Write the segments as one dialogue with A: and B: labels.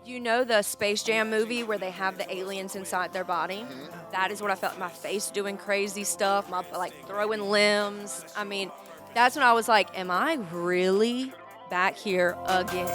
A: You know the Space Jam movie where they have the aliens inside their body? That is what I felt. My face doing crazy stuff, my like throwing limbs. I mean, that's when I was like, am I really back here again?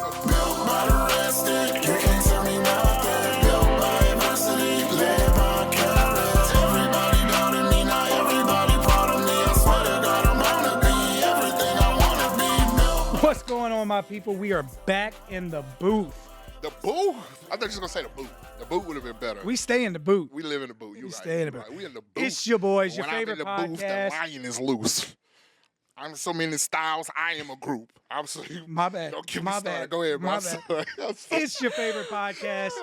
B: What's going on, my people? We are back in the booth.
C: The booth? I thought you were going to say the boot. The boot would have been better.
B: We stay in the booth.
C: We live in the boot. You
B: We
C: right.
B: stay in the booth.
C: Right. We in the booth.
B: It's your boys, your
C: when
B: favorite
C: I'm in the booth,
B: podcast.
C: the lion is loose. I'm so many styles. I am a group. I'm so
B: My bad.
C: Don't get
B: My
C: me started.
B: bad.
C: Go ahead, bro.
B: My
C: I'm
B: bad.
C: sorry. I'm sorry.
B: It's your favorite podcast.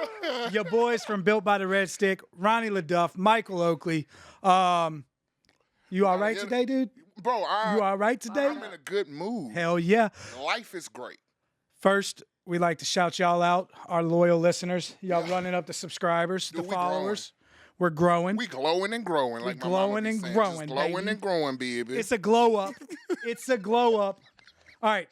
B: Your boys from Built by the Red Stick, Ronnie LeDuff, Michael Oakley. You all right today, dude?
C: Bro,
B: You all right today?
C: I'm in a good mood.
B: Hell yeah.
C: Life is great.
B: First, we like to shout y'all out, our loyal listeners. Y'all running up the subscribers,
C: Dude,
B: the
C: we
B: followers. We're growing.
C: We glowing and growing. Like my
B: glowing
C: mama be
B: and
C: saying.
B: growing,
C: Just glowing
B: baby.
C: and growing, baby.
B: It's a glow up. It's a glow up. All right,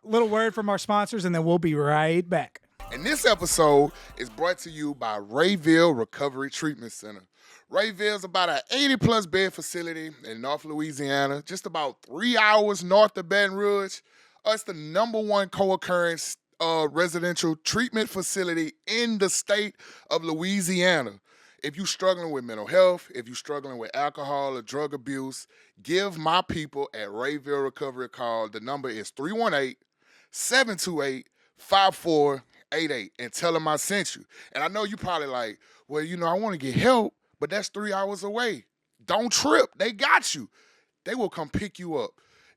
B: little word from our sponsors, and then we'll be right back.
C: And this episode is brought to you by Rayville Recovery Treatment Center. Rayville is about an 80-plus bed facility in North Louisiana, just about 3 hours north of Baton Rouge. It's the #1 co-occurrence residential treatment facility in the state of Louisiana. If you're struggling with mental health, if you're struggling with alcohol or drug abuse, give my people at Rayville Recovery a call. The number is 318-728-5488 and tell them I sent you. And I know you probably like, well, I want to get help, but that's 3 hours away. Don't trip. They got you. They will come pick you up.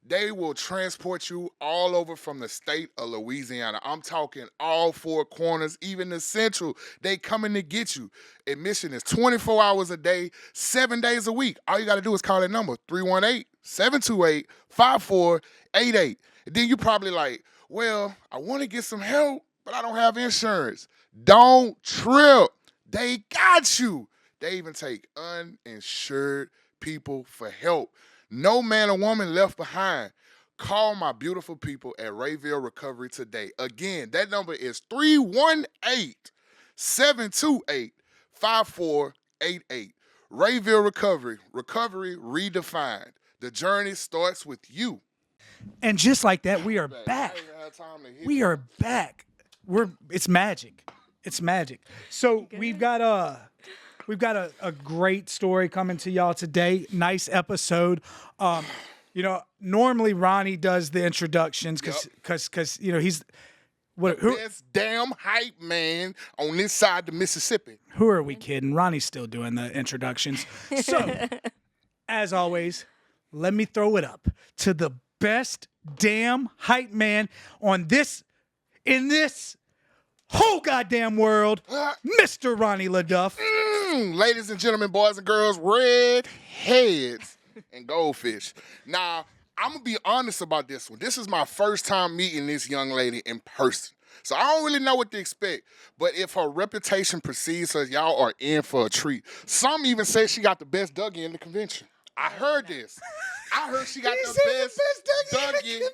C: They will transport you all over from the state of Louisiana. I'm talking all four corners, even the central. They coming to get you. Admission is 24 hours a day, 7 days a week. All you got to do is call that number, 318-728-5488. And then you probably like, well, I want to get some help, but I don't have insurance. Don't trip. They got you. They even take uninsured people for help. No man or woman left behind. Call my beautiful people at Rayville Recovery today. Again, that number is 318-728-5488. Rayville Recovery. Recovery redefined. The journey starts with you.
B: And just like that, we are back. We are back. It's magic. It's magic. So we've got a great story coming to y'all today. Nice episode. Normally Ronnie does the introductions because he's
C: Best damn hype man on this side of the Mississippi.
B: Who are we kidding? Ronnie's still doing the introductions. So, as always, let me throw it up to the best damn hype man in this whole goddamn world, Mr. Ronnie LeDuff.
C: Ladies and gentlemen, boys and girls, red heads and goldfish. Now, I'm going to be honest about this one. This is my first time meeting this young lady in person. So I don't really know what to expect. But if her reputation precedes her, y'all are in for a treat. Some even say she got the best Dougie in the convention. I heard this. I heard she got the best Dougie in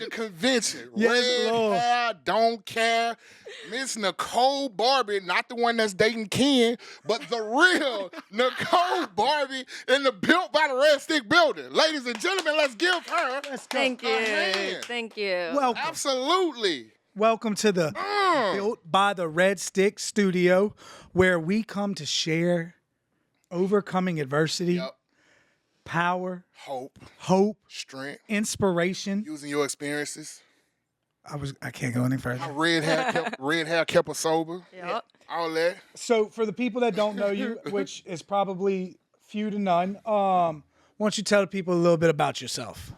C: the convention.
B: Yes,
C: Red
B: Lord.
C: hair, don't care. Miss Nicole Barbee, not the one that's dating Ken, but the real Nicole Barbee in the Built by the Red Stick building. Ladies and gentlemen, let's give her
A: Thank
C: a
A: you.
C: hand.
A: Thank you.
B: Welcome.
C: Absolutely.
B: Welcome to the Built by the Red Stick studio, where we come to share overcoming adversity,
C: Yep.
B: power,
C: Hope, strength,
B: inspiration.
C: using your experiences.
B: I can't go any further.
C: How red hair kept her sober.
A: Yep.
C: All that.
B: So for the people that don't know you, which is probably few to none, why don't you tell the people a little bit about yourself?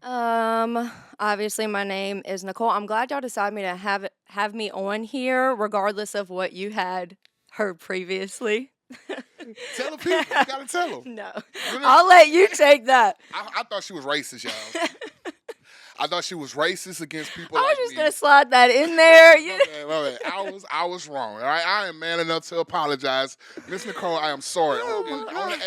A: Obviously my name is Nicole. I'm glad y'all decided me to have me on here, regardless of what you had heard previously.
C: Tell the people. You gotta tell them.
A: No.
C: Really?
A: I'll let you take that.
C: I thought she was racist, y'all. I thought she was racist against people
A: I was
C: like
A: just
C: me.
A: gonna slide that in there.
C: My bad. I was wrong. All right? I am man enough to apologize. Miss Nicole, I am sorry. On the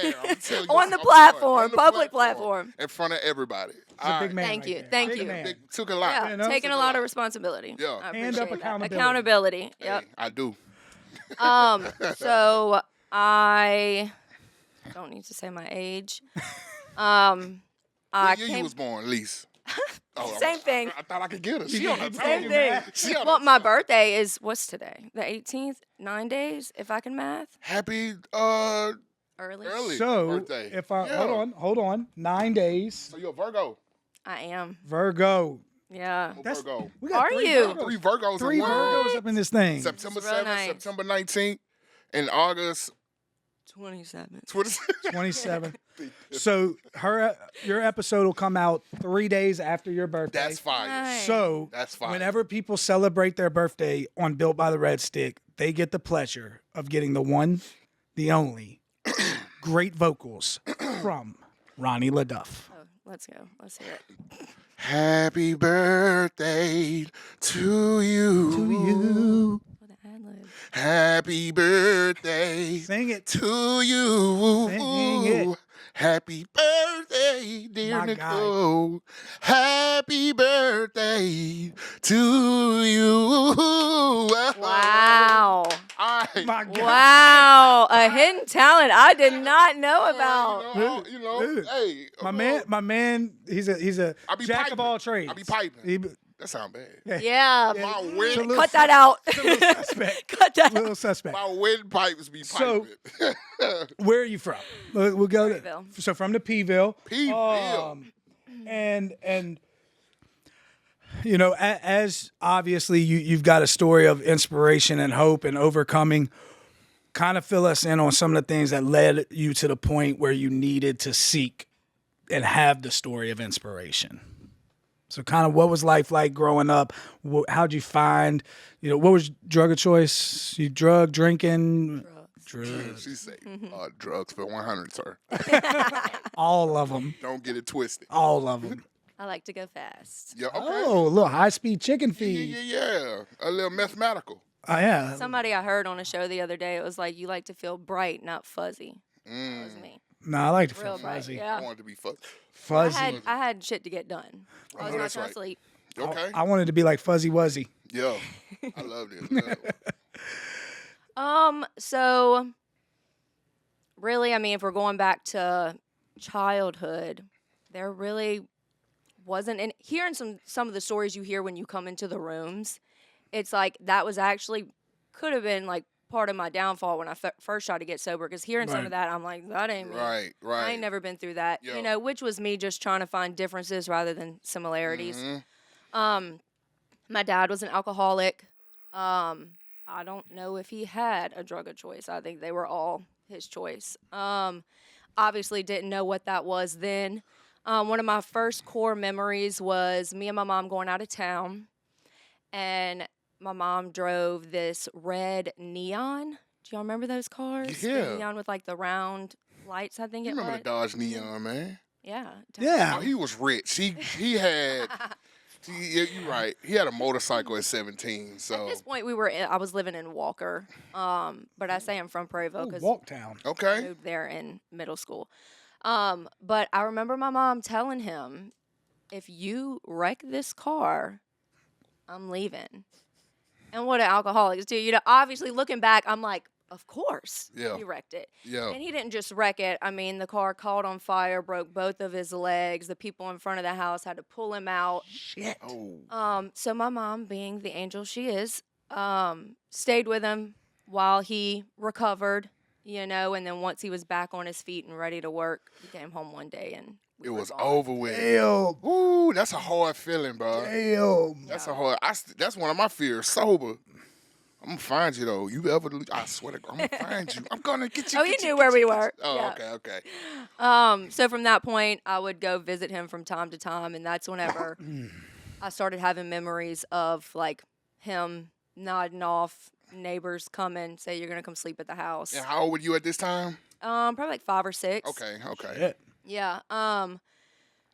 C: air. I'm telling you,
A: On the
C: I'm
A: platform,
C: sorry. On the
A: public platform.
C: In front of everybody.
B: He's a big man.
A: Thank
B: right
A: you.
B: there.
A: Thank
B: Big
A: you.
B: man.
C: Took a lot.
A: Yeah,
B: You know?
A: taking a lot of responsibility.
C: Yeah.
A: I
B: Hand up
A: appreciate that.
B: accountability.
A: Accountability. Yep.
C: Hey, I do.
A: So I don't need to say my age. I
C: What year you
A: came.
C: was born, Lise?
A: Same thing.
C: I thought I could get her. She on the
A: Same
C: toe.
A: thing.
C: She on
A: Well,
C: the
A: my
C: toe.
A: birthday is what's today? The 18th. 9 days, if I can math.
C: Happy
A: Early.
B: So
C: birthday.
B: if I
C: Yeah.
B: hold on, 9 days.
C: So you're a Virgo.
A: I am.
B: Virgo.
A: Yeah.
C: I'm a
B: That's-
C: Virgo.
B: We got
A: Are
B: three
A: you?
B: Virgos.
C: Three Virgos.
B: Three
C: in one.
B: Virgos up in this thing.
C: September
A: It's real
C: 7th,
A: nice.
C: September 19th, and August
A: 27.
C: 26th.
B: 27. So your episode will come out 3 days after your birthday.
C: That's fire.
A: Nice.
B: So
C: That's fire.
B: whenever people celebrate their birthday on Built by the Red Stick, they get the pleasure of getting the one, the only, great vocals from Ronnie LeDuff.
A: Oh, let's go. Let's hear it.
C: Happy birthday to you.
B: To you.
A: What an ad-lib.
C: Happy birthday
B: Sing it.
C: to you.
B: Sing it.
C: Happy birthday, dear
B: My guy.
C: Nicole. Happy birthday to you.
A: Wow.
C: All right.
B: My God.
A: Wow. A hidden talent I did not know about.
C: You know,
B: Dude.
C: hey.
B: My man, he's a
C: I be
B: jack
C: piping.
B: of all trades.
C: I be piping.
B: He,
C: That sound bad.
A: Yeah.
C: My
B: It's a
C: wind,
B: little-
A: Cut that out.
B: it's a little suspect.
A: Cut that out.
B: Little suspect.
C: my wind pipes be
B: So-
C: piping.
B: Where are you from? We'll go.
A: Rayville.
B: So from the P-ville.
C: P-ville.
B: And you know, as obviously you've got a story of inspiration and hope and overcoming. Kind of fill us in on some of the things that led you to the point where you needed to seek and have the story of inspiration. So kind of what was life like growing up? How'd you find, what was drug of choice? You drinking? Drugs.
C: She say, drugs for 100, sir.
B: All of them.
C: Don't get it twisted.
B: All of them.
A: I like to go fast.
C: Yeah, okay.
B: Oh, a little high-speed chicken
C: Yeah,
B: feed.
C: yeah. A little mathematical.
B: Oh, yeah.
A: Somebody I heard on a show the other day, it was like, you like to feel bright, not fuzzy. That was me.
B: No, I like to feel
A: Real bright.
B: fuzzy.
C: I
A: Yeah.
C: wanted to be fuzzy.
B: Fuzzy.
A: I had shit to get done. I was
C: know
A: not
C: that's
A: trying
C: right.
A: to sleep.
C: Okay.
B: I wanted to be like Fuzzy Wuzzy.
C: Yeah. I love this.
A: So really, I mean, if we're going back to childhood, there really wasn't. And hearing some of the stories you hear when you come into the rooms, it's like that was actually could have been like part of my downfall when I first tried to get sober. Because hearing some
B: Right.
A: of that, I'm like, that ain't me.
C: Right.
A: I ain't never been through that.
C: Yeah.
A: Which was me just trying to find differences rather than similarities.
C: Mhm.
A: My dad was an alcoholic. I don't know if he had a drug of choice. I think they were all his choice. Obviously didn't know what that was then. One of my first core memories was me and my mom going out of town, and my mom drove this red neon. Do y'all remember those cars? The
C: Yeah.
A: neon with like the round lights, I think
C: You
A: it
C: remember
A: was.
C: the Dodge Neon, man?
A: Yeah.
B: Yeah.
C: Oh, he was rich. He had. You're right. He had a motorcycle at 17. So
A: At this point, I was living in Walker, but I say I'm from Prairieville because
B: Walktown.
A: I
C: okay.
A: moved there in middle school. But I remember my mom telling him, if you wreck this car, I'm leaving. And what do alcoholics do? Obviously looking back, I'm like, of course
C: Yeah.
A: he wrecked it.
C: Yeah.
A: And he didn't just wreck it. I mean, the car caught on fire, broke both of his legs. The people in front of the house had to pull him out.
B: Shit.
C: Oh.
A: So my mom, being the angel she is, stayed with him while he recovered, and then once he was back on his feet and ready to work, he came home one day and we
C: It
A: were
C: was
A: gone.
C: over with.
B: Damn.
C: Ooh, that's a hard feeling, bro.
B: Damn.
C: That's a hard. That's one of my fears. Sober. I'm gonna find you though. You ever? I swear to God, I'm gonna find you. I'm gonna get you.
A: Oh, he
C: get you,
A: knew
C: get
A: where
C: you,
A: we
C: get
A: were.
C: you. Oh,
A: Yeah.
C: okay.
A: So from that point, I would go visit him from time to time, and that's whenever I started having memories of like him nodding off, neighbors coming, say you're gonna come sleep at the house.
C: And how old were you at this time?
A: Probably like 5 or 6.
C: Okay. Okay.
B: Shit.
A: Yeah.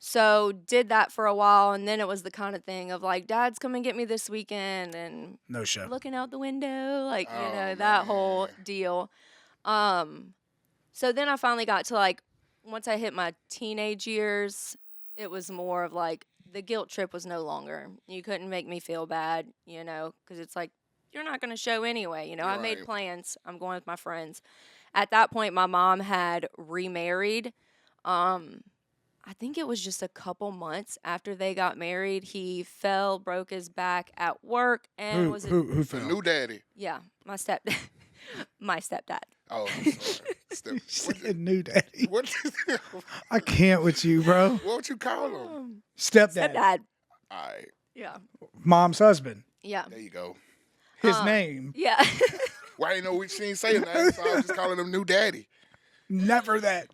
A: So did that for a while, and then it was the kind of thing of like, Dad's come and get me this weekend, and
B: No show.
A: looking out the window, like
C: Oh,
A: that whole
C: man.
A: deal. So then I finally got to like once I hit my teenage years, it was more of like the guilt trip was no longer. You couldn't make me feel bad, you know, because it's like, you're not going to show anyway. You know, I made
C: Right.
A: plans. I'm going with my friends. At that point, my mom had remarried. I think it was just a couple months after they got married. He fell, broke his back at work, and
B: Who
A: was
B: who
C: The
B: fell?
C: new daddy.
A: yeah, my stepdad. My stepdad.
C: Oh, I'm sorry.
B: She said new daddy.
C: What?
B: I can't with you, bro.
C: What would you call him?
B: Stepdad.
A: Stepdad.
C: All right,
A: Yeah.
B: Mom's husband.
A: Yeah.
C: there you go.
B: His name.
A: Yeah.
C: Why ain't know she ain't saying that? So I was just calling him new daddy.
B: Never that.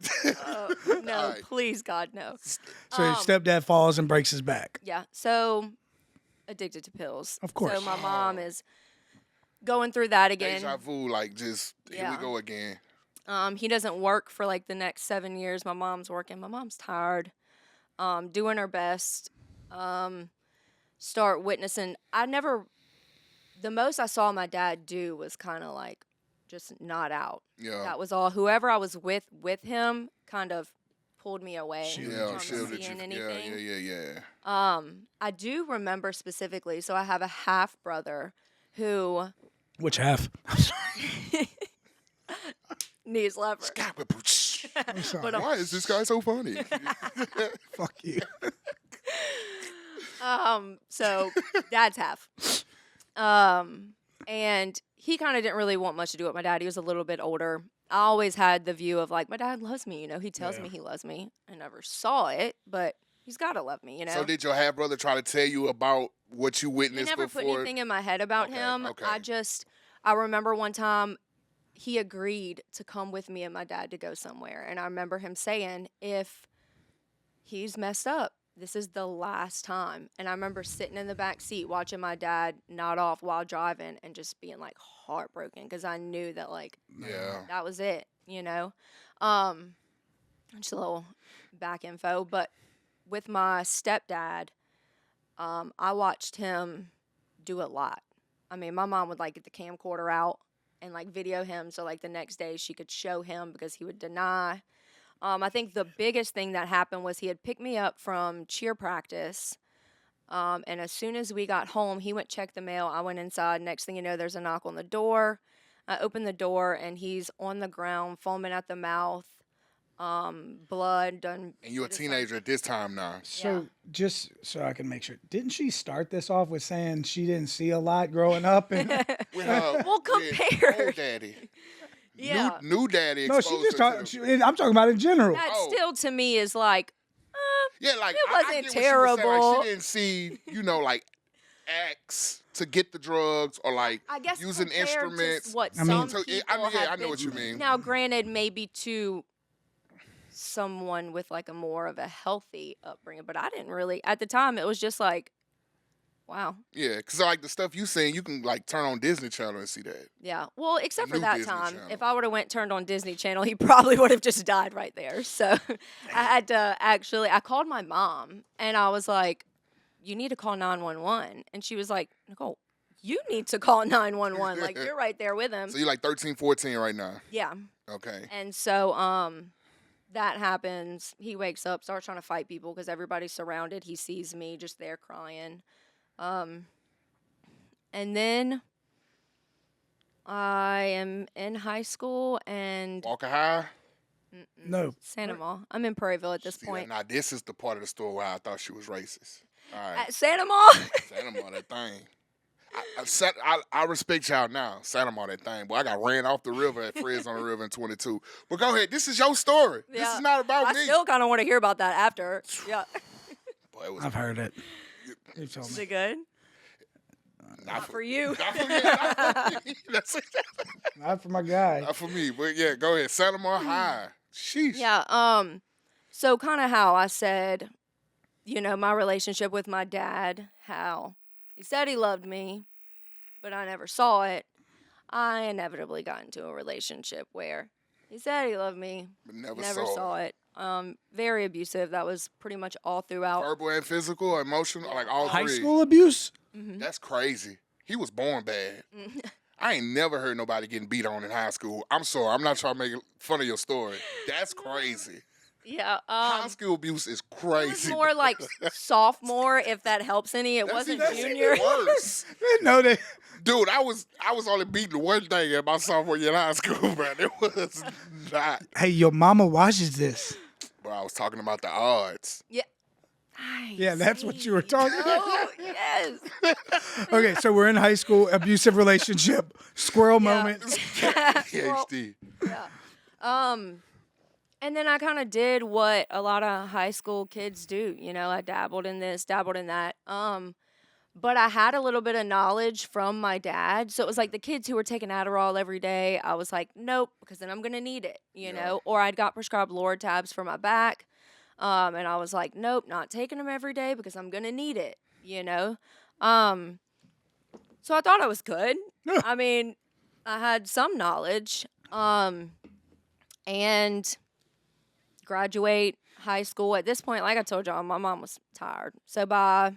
A: No,
C: Alright.
A: please, God, no.
B: So your stepdad falls and breaks his back.
A: Yeah. So addicted to pills.
B: Of course.
A: So my mom is going through that again.
C: Deja vu, like just here we
A: Yeah.
C: go again.
A: He doesn't work for like the next 7 years. My mom's working. My mom's tired. Doing her best. Start witnessing. The most I saw my dad do was kind of like just not out.
C: Yeah.
A: That was all. Whoever I was with him kind of pulled me away.
C: Yeah,
A: from
C: shielded you.
A: seeing
C: Yeah,
A: anything.
C: yeah.
A: I do remember specifically. So I have a half brother who
B: Which half?
A: needs lever.
B: I'm sorry.
C: Why is this guy so funny?
B: Fuck you.
A: So dad's half. And he kind of didn't really want much to do with my dad. He was a little bit older. I always had the view of like, my dad loves me, you know, he tells me he loves me. I never saw it, but he's got to love me, you know.
C: So did your half brother try to tell you about what you
A: He
C: witnessed
A: never
C: before?
A: put anything in my head about
C: Okay,
A: him.
C: okay.
A: I remember one time he agreed to come with me and my dad to go somewhere. And I remember him saying, if he's messed up, this is the last time. And I remember sitting in the back seat watching my dad nod off while driving and just being like heartbroken because I knew that like
C: Yeah.
A: that was it, you know. Just a little back info, but with my stepdad, I watched him do a lot. I mean, my mom would like get the camcorder out and like video him so like the next day she could show him because he would deny. I think the biggest thing that happened was he had picked me up from cheer practice. And as soon as we got home, he went check the mail. I went inside. Next thing you know, there's a knock on the door. I opened the door and he's on the ground, foaming at the mouth, blood done.
C: And you're a teenager at this time now.
B: So just so I can make sure, didn't she start this off with saying she didn't see a lot growing up? And
C: With her,
A: Well,
C: with
A: compared.
C: old daddy.
A: Yeah.
C: New daddy
B: no,
C: exposed
B: she just
C: her
B: talking.
C: to-
B: I'm talking about in general.
A: That
C: Oh.
A: still to me is like,
C: Yeah, like
A: It
C: I
A: wasn't
C: get what she was saying, like,
A: terrible.
C: she didn't see, like acts to get the drugs or like
A: I guess
C: using
A: compared to
C: instruments.
A: what
B: I mean-
A: some
C: So,
A: people
C: I
A: have
C: know
A: been-
C: what you mean.
A: Now, granted, maybe to someone with like a more of a healthy upbringing, but I didn't really. At the time, it was just like, wow,
C: Yeah, because like the stuff you seen, you can like turn on Disney Channel and see that.
A: yeah. Well, except for
C: New
A: that
C: Disney
A: time,
C: Channel.
A: if I would have turned on Disney Channel, he probably would have just died right there. So I had to I called my mom and I was like, "You need to call 911," and she was like, "Nicole, you need to call 911. Like you're right there with him."
C: So you're like 13, 14 right now.
A: Yeah.
C: Okay.
A: And so that happens. He wakes up, starts trying to fight people because everybody's surrounded. He sees me just there crying. And then I am in high school and
C: Walker High.
B: No.
A: Santa Ma. I'm in Prairieville at this
C: See,
A: point.
C: now this is the part of the story where I thought she was racist. All right.
A: At Santa Ma?
C: Santa Ma, that thing. I respect y'all now. Santa Ma, that thing. Boy, I got ran off the river at Fred's on the River in 22. But go ahead. This is your story. This
A: Yeah.
C: is not about
A: I
C: me.
A: still kind of want to hear about that after. Yeah.
C: Boy, it was
B: I've heard it. You told
A: Is
B: me.
A: it good?
C: not
A: For you.
C: Not for me. Not for me. That's it.
B: Not for my guy.
C: Not for me. But yeah, go ahead. Santa Ma High. Sheesh.
A: Yeah. So kind of how I said, my relationship with my dad, how he said he loved me, but I never saw it. I inevitably got into a relationship where he said he loved me,
C: But never
A: never
C: saw
A: saw it. Very abusive. That was pretty much all throughout.
C: Verbal and physical, or emotional, like all
B: High
C: three.
B: school abuse?
C: That's crazy. He was born bad. I ain't never heard nobody getting beat on in high school. I'm sorry. I'm not trying to make fun of your story. That's crazy.
A: Yeah.
C: High school abuse is
A: It was
C: crazy.
A: more like sophomore, if that helps any. It wasn't
C: That's
A: junior.
C: even worse.
B: No, they.
C: Dude, I was only beating one thing in my sophomore year in high school, bro. It was not.
B: Hey, your mama watches this.
C: Bro, I was talking about the odds.
A: Yeah. I
B: Yeah, that's what you were
A: see.
B: talking about.
A: Oh, yes.
B: Okay, so we're in high school, abusive relationship, squirrel
A: Yeah.
B: moment.
A: Well,
C: PhD.
A: and then I kind of did what a lot of high school kids do. You know, I dabbled in this, dabbled in that. But I had a little bit of knowledge from my dad. So it was like the kids who were taking Adderall every day, I was like, nope, because then I'm going to need it, you know? Or I'd got prescribed Lortabs for my back. And I was like, nope, not taking them every day because I'm going to need it, you know? So I thought I was good. I mean, I had some knowledge. And graduate high school. At this point, like I told y'all, my mom was tired. So by,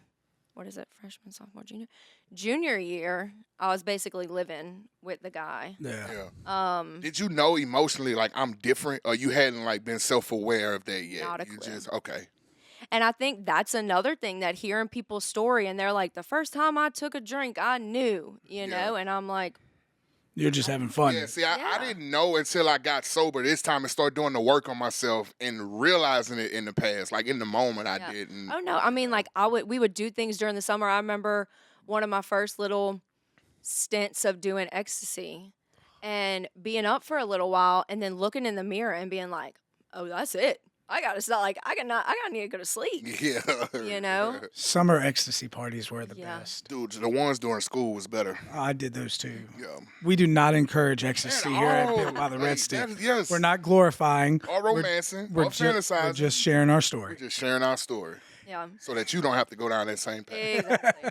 A: what is it, freshman, sophomore, junior? Junior year, I was basically living with the guy.
B: Yeah.
C: Did you know emotionally, like, I'm different, or you hadn't, like, been self-aware of that yet?
A: Not a
C: You
A: clue.
C: just, okay.
A: And I think that's another thing that hearing people's story and they're like, the first time I took a drink, I knew, you know? And I'm like,
B: You're just having fun.
C: Yeah, see, I
A: Yeah.
C: didn't know until I got sober this time and started doing the work on myself and realizing it in the past. Like, in the moment, I
A: yeah.
C: didn't.
A: Oh no, I mean, like we would do things during the summer. I remember one of my first little stints of doing ecstasy and being up for a little while and then looking in the mirror and being like, oh, that's it. I gotta stop. Like, I gotta need to go to sleep.
C: Yeah.
A: You know?
B: Summer ecstasy parties were the
A: Yeah.
B: best.
C: Dude, the ones during school was better.
B: I did those too.
C: Yeah.
B: We do not encourage ecstasy here at
C: all.
B: Built by the
C: Hey,
B: Red Stick.
C: yes.
B: We're not glorifying.
C: All romancing,
B: We're,
C: all
B: ju- we're
C: fantasizing.
B: just sharing our story.
C: We're just sharing our story
A: Yeah.
C: so that you don't have to go down that same path.
A: Exactly.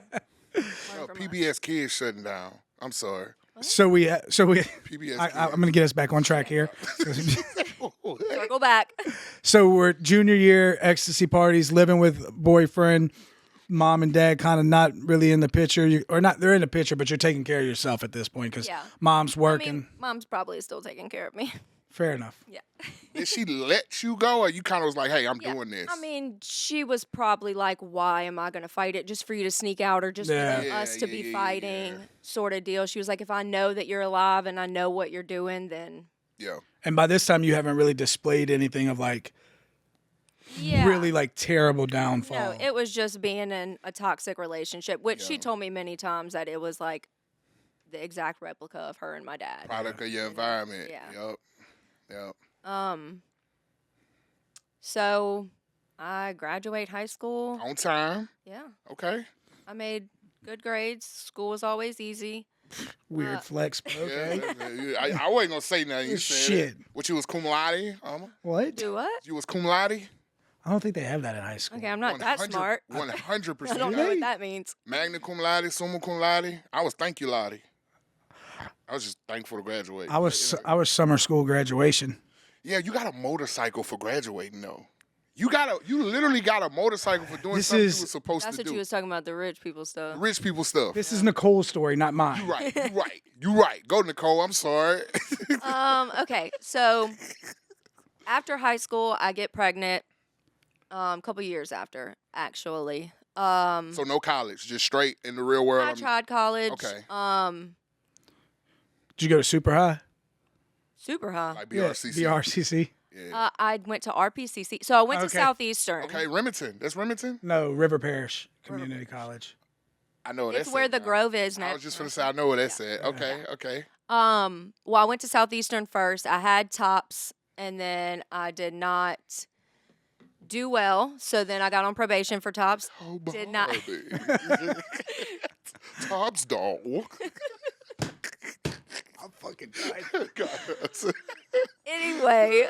C: Oh,
A: Learn from us.
C: PBS Kids shutting down. I'm sorry.
B: So we,
C: PBS
B: I'm going to get us back on track here.
A: Circle back.
B: So we're junior year, ecstasy parties, living with boyfriend, mom and dad kind of not really in the picture. Or not, they're in the picture, but you're taking care of yourself at this point because
A: Yeah.
B: mom's
A: I
B: working.
A: mean, mom's probably still taking care of me.
B: Fair enough.
A: Yeah.
C: Did she let you go, or you kind of was like, hey, I'm
A: Yeah.
C: doing this?
A: I mean, she was probably like, why am I going to fight it just for you to sneak out or just
B: Yeah.
A: for
C: Yeah,
A: us to
C: yeah,
A: be
C: yeah,
A: fighting
C: yeah.
A: sort of deal. She was like, if I know that you're alive and I know what you're doing, then
C: yeah.
B: And by this time, you haven't really displayed anything of like
A: yeah.
B: really like terrible downfall.
A: No, it was just being in a toxic relationship, which she
C: Yeah.
A: told me many times that it was like the exact replica of her and my dad.
C: Product of your environment.
A: Yeah.
C: Yep. Yep.
A: So I graduate high school.
C: On time.
A: Yeah.
C: Okay.
A: I made good grades. School was always easy.
B: Weird flex, but okay.
C: Yeah, I wasn't gonna say nothing. You said
B: Shit.
C: it. What, you was cum laude?
B: What?
A: Do what?
C: You was cum laude?
B: I don't think they have that in high school.
A: Okay, I'm not that smart.
C: 100%.
A: I don't know what that means.
C: Magna cum laude, summa cum laude. I was thank you laude. I was just thankful to graduate.
B: I was summer school graduation.
C: Yeah, you got a motorcycle for graduating though. You literally got a motorcycle for doing
B: This
C: something
B: is-
C: you were supposed
A: That's
C: to
A: what
C: do.
A: you was talking about, the rich people stuff.
C: Rich people stuff.
B: This is Nicole's story, not mine.
C: You right. You right. You right. Go, Nicole. I'm sorry.
A: Okay, so after high school, I get pregnant. A couple years after, actually.
C: So no college, just straight in the real world.
A: I tried college.
C: Okay.
B: Did you go to super high?
A: Super high.
C: Like
B: Yeah,
C: BRCC.
B: BRCC.
C: Yeah.
A: I went to RPCC. So I went to
B: Okay.
A: Southeastern.
C: Okay, Remington. That's Remington?
B: No, River Parish Community College.
C: I know what
A: It's
C: that's
A: where
C: at
A: the
C: now.
A: Grove is
C: I
A: now.
C: was just going to say, I know where that's at. Okay, okay.
A: Well, I went to Southeastern first. I had TOPS, and then I did not do well. So then I got on probation for TOPS.
C: Oh,
A: Did not-
C: Barbie. Tops dog.
B: I'm fucking dying.
A: Anyway,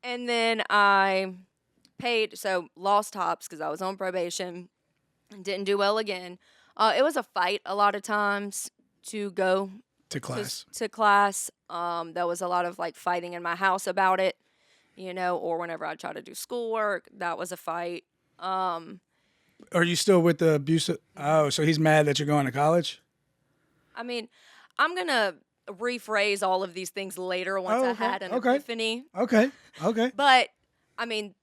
A: and then I paid, so lost TOPS because I was on probation and didn't do well again. It was a fight a lot of times to go
B: To class.
A: to class. There was a lot of like fighting in my house about it, you know, or whenever I try to do schoolwork, that was a fight.
B: Are you still with the abusive? Oh, so he's mad that you're going to college?
A: I mean, I'm going to rephrase all of these things later once I
B: okay,
A: had an
B: okay.
A: epiphany.
B: Okay. Okay.
A: But I mean,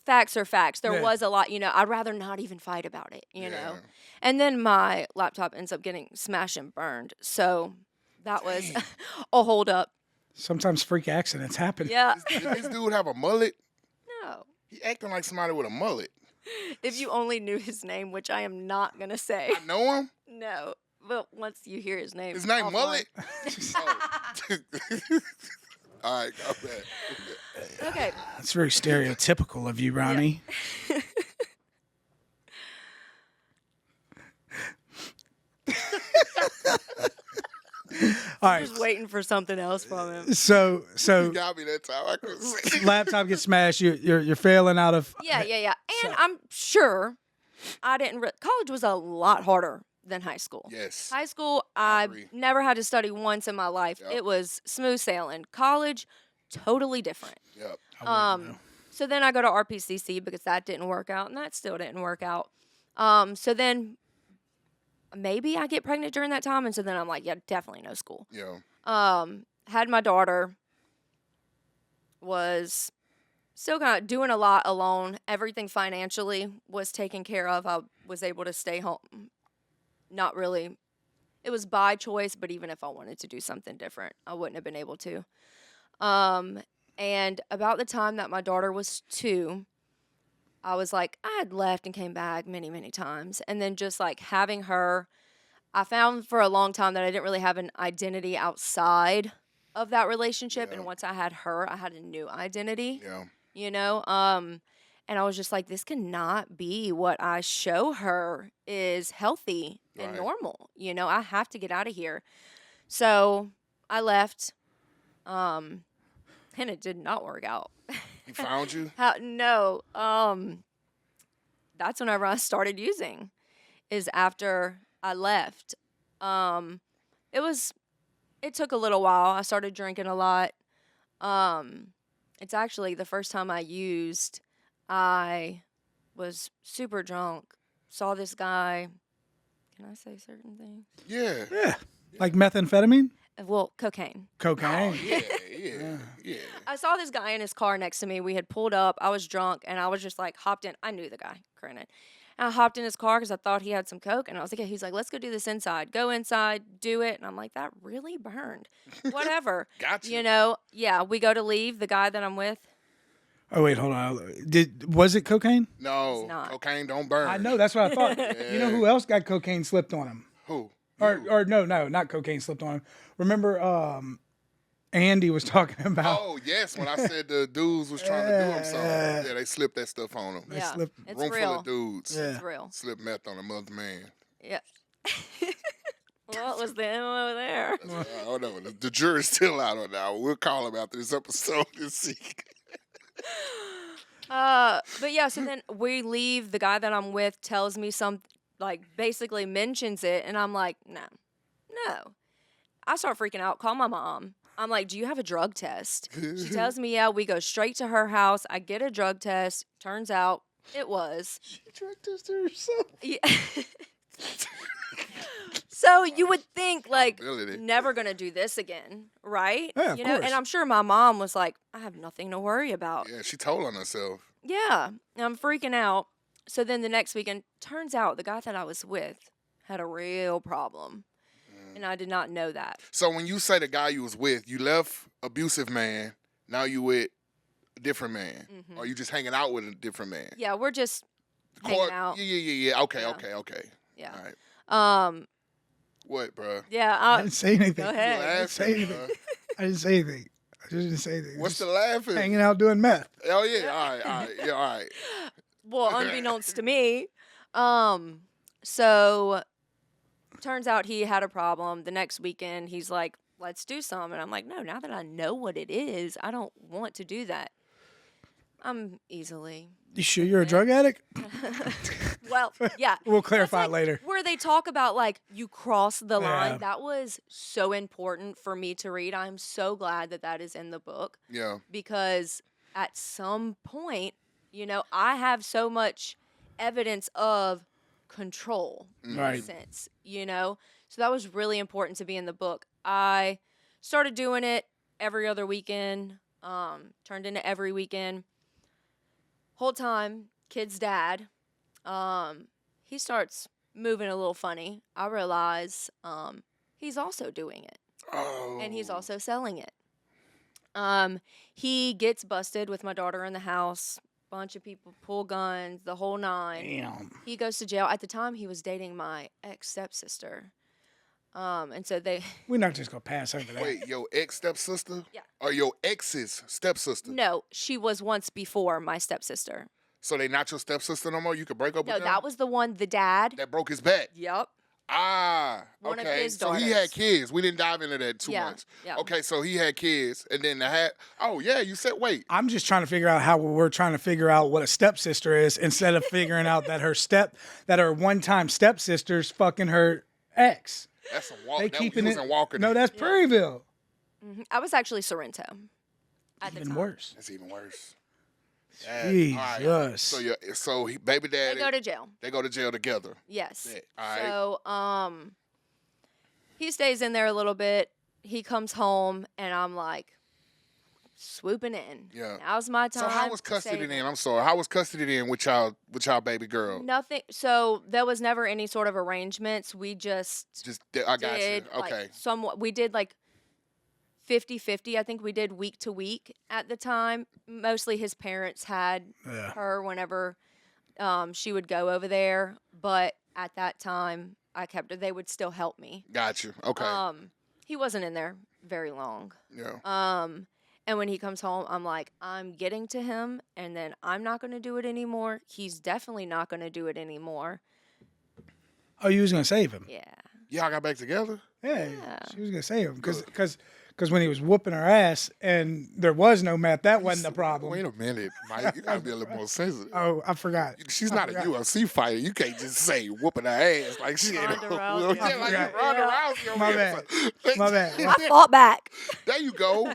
A: facts are facts. There
B: Yeah.
A: was a lot, I'd rather not even fight about it, know. And then my laptop ends up getting smashed and burned. So that was a hold up.
B: Sometimes freak accidents happen.
A: Yeah.
C: Did this dude have a mullet?
A: No.
C: He acting like somebody with a mullet.
A: If you only knew his name, which I am not going to say.
C: I know him.
A: No. But once you hear his name.
C: His name
A: offline-
C: Mullet? Oh. All right, go ahead.
A: Okay.
B: That's very stereotypical of you, Ronnie. All right.
A: Just waiting for something else from him.
B: So
C: You got me that time. I couldn't say.
B: laptop gets smashed. You're failing out of.
A: Yeah. And I'm sure I didn't. College was a lot harder than high school.
C: Yes.
A: High school, I
C: agree.
A: never had to study once in my life.
C: Yep.
A: It was smooth sailing. College, totally different.
C: Yep.
A: So then I go to RPCC because that didn't work out, and that still didn't work out. So then maybe I get pregnant during that time, and so then I'm like, yeah, definitely no school.
C: Yeah.
A: Had my daughter, was still kind of doing a lot alone. Everything financially was taken care of. I was able to stay home. Not really. It was by choice, but even if I wanted to do something different, I wouldn't have been able to. And about the time that my daughter was 2, I was like, I had left and came back many, many times. And then just like having her, I found for a long time that I didn't really have an identity outside of that relationship.
C: Yeah.
A: And once I had her, I had a new identity,
C: Yeah.
A: And I was just like, this cannot be what I show her is healthy and
C: Right.
A: normal. I have to get out of here. So I left, and it did not work out.
C: He found you?
A: No. That's whenever I started using, is after I left. It took a little while. I started drinking a lot. It's actually the first time I used, I was super drunk, saw this guy. Can I say certain things?
C: Yeah.
B: Yeah. Like methamphetamine,
A: Well, cocaine.
B: cocaine.
C: Yeah.
A: I saw this guy in his car next to me. We had pulled up. I was drunk, and I was just like hopped in. I knew the guy, granted. And I hopped in his car because I thought he had some coke, and I was like, he's like, let's go do this inside. Go inside, do it. And I'm like, that really burned. Whatever.
C: Got you.
A: Yeah, we go to leave. The guy that I'm with,
B: Oh wait, hold on. Was it cocaine?
C: No,
A: It's not.
C: cocaine don't burn.
B: I know. That's what I thought. You know who else got cocaine slipped on him?
C: Who?
B: Or no, not cocaine slipped on him. Remember, Andy was talking about.
C: Oh, yes, when I said the dudes was trying to do him something. Yeah, they slipped that stuff on him.
A: yeah,
B: slipped-
A: it's
C: Room
A: real.
C: full of dudes.
B: Yeah.
A: It's real.
C: Slipped meth on another man.
A: Yeah. What was the MO there?
C: I don't know. The jury's still out on that. We'll call him after this episode and see.
A: But yeah, so then we leave. The guy that I'm with tells me basically mentions it, and I'm like, no. I start freaking out. Call my mom. I'm like, do you have a drug test? She tells me, yeah. We go straight to her house. I get a drug test. Turns out it was.
B: She drug tested herself.
A: Yeah. So you would think
C: Accountability.
A: never gonna do this again, right?
B: Yeah, of course.
A: And I'm sure my mom was like, I have nothing to worry about.
C: Yeah, she told on herself.
A: Yeah, and I'm freaking out. So then the next weekend, turns out the guy that I was with had a real problem, and I did not know that.
C: So when you say the guy you was with, you left abusive man, now you with a different man.
A: Mm-hmm.
C: Or you just hanging out with a different man?
A: Yeah, we're just hanging out.
C: Yeah. Okay.
A: Yeah.
C: All right. What, bro?
A: Yeah.
B: I didn't say anything.
A: Go ahead.
B: I didn't say anything. I didn't say anything. I just didn't say anything.
C: What's
B: Just
C: the laughing?
B: hanging out doing meth?
C: Oh yeah. All right. Yeah. All right.
A: Well, unbeknownst to me. So turns out he had a problem. The next weekend, he's like, let's do some. And I'm like, no, now that I know what it is, I don't want to do that. I'm easily.
B: You sure you're a drug addict?
A: Well, yeah.
B: We'll clarify
A: That's like
B: later.
A: Where they talk about you cross the line.
B: Yeah.
A: That was so important for me to read. I'm so glad that is in the book.
C: Yeah.
A: Because at some point, I have so much evidence of control in a
B: Right.
A: sense, So that was really important to be in the book. I started doing it every other weekend, turned into every weekend. Whole time, kid's dad, he starts moving a little funny. I realize he's also doing it.
C: Oh.
A: And he's also selling it. He gets busted with my daughter in the house. Bunch of people pull guns, the whole nine.
B: Damn.
A: He goes to jail. At the time, he was dating my ex stepsister. And so they.
B: We're not just gonna pass over that.
C: Wait, your ex stepsister?
A: Yeah.
C: Or your ex's stepsister?
A: No, she was once before my stepsister.
C: So they not your stepsister no more? You could break up
A: No,
C: with them?
A: that was the one, the dad.
C: That broke his back.
A: Yep.
C: Ah,
A: One of
C: okay.
A: his
C: So he had
A: daughters.
C: kids. We didn't dive into that too
A: Yeah,
C: much.
A: yeah.
C: Okay, so he had kids, and then oh yeah, you said wait.
B: I'm just trying to figure out how we're trying to figure out what a stepsister is instead of figuring out that her one-time stepsister's fucking her ex.
C: That's a walk.
B: They
C: That
B: keeping
C: was
B: it.
C: in Walker.
B: No, that's Prairieville.
A: I was actually Sorrento. At the
B: Even
A: time.
B: worse.
C: That's even worse. Yeah, all right.
B: Jesus.
C: So baby daddy.
A: They go to jail.
C: They go to jail together.
A: Yes.
C: Yeah, all right.
A: So, he stays in there a little bit. He comes home, and I'm like, swooping in.
C: Yeah.
A: Now's my time.
C: So how was
A: to
C: custody
A: save
C: then?
A: it.
C: I'm sorry. How was custody then with y'all baby girl?
A: Nothing. So there was never any sort of arrangements. We just
C: I got you.
A: did
C: Okay.
A: like somewhat. We did like 50-50. I think we did week to week at the time. Mostly his parents had
B: Yeah.
A: her whenever she would go over there. But at that time, I kept her. They would still help me.
C: Got you. Okay.
A: He wasn't in there very long.
C: Yeah.
A: And when he comes home, I'm like, I'm getting to him, and then I'm not going to do it anymore. He's definitely not going to do it anymore.
B: Oh, you was gonna save him?
A: Yeah.
C: Y'all got back together?
B: Yeah, she was gonna save him because when he was whooping her ass and there was no meth, that wasn't the problem.
C: Wait a minute, Mike. You gotta be a little more sensitive.
B: Oh, I forgot.
C: She's not a UFC fighter. You can't just say whooping her ass like she ain't.
A: Ronda Rousey.
C: Yeah, like
B: Yeah.
C: Ronda Rousey over
B: My
C: here.
B: bad. My bad.
A: I fought back.
C: There you go.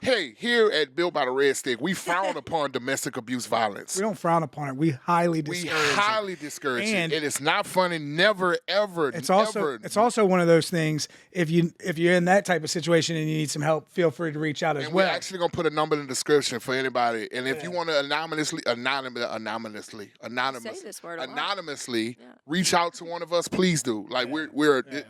C: Hey, here at Built by the Red Stick, we frown upon domestic abuse violence.
B: We don't frown upon it. We highly
C: We
B: discourage it.
C: highly discourage
B: And-
C: it. And it's not funny. Never, ever,
B: It's
C: never.
B: also one of those things. If you're in that type of situation and you need some help, feel free to reach out as
C: And
B: well.
C: we're actually gonna put a number in the description for anybody. And if you want to anonymously
A: Say this word a lot.
C: anonymously reach out to one of us, please do. Like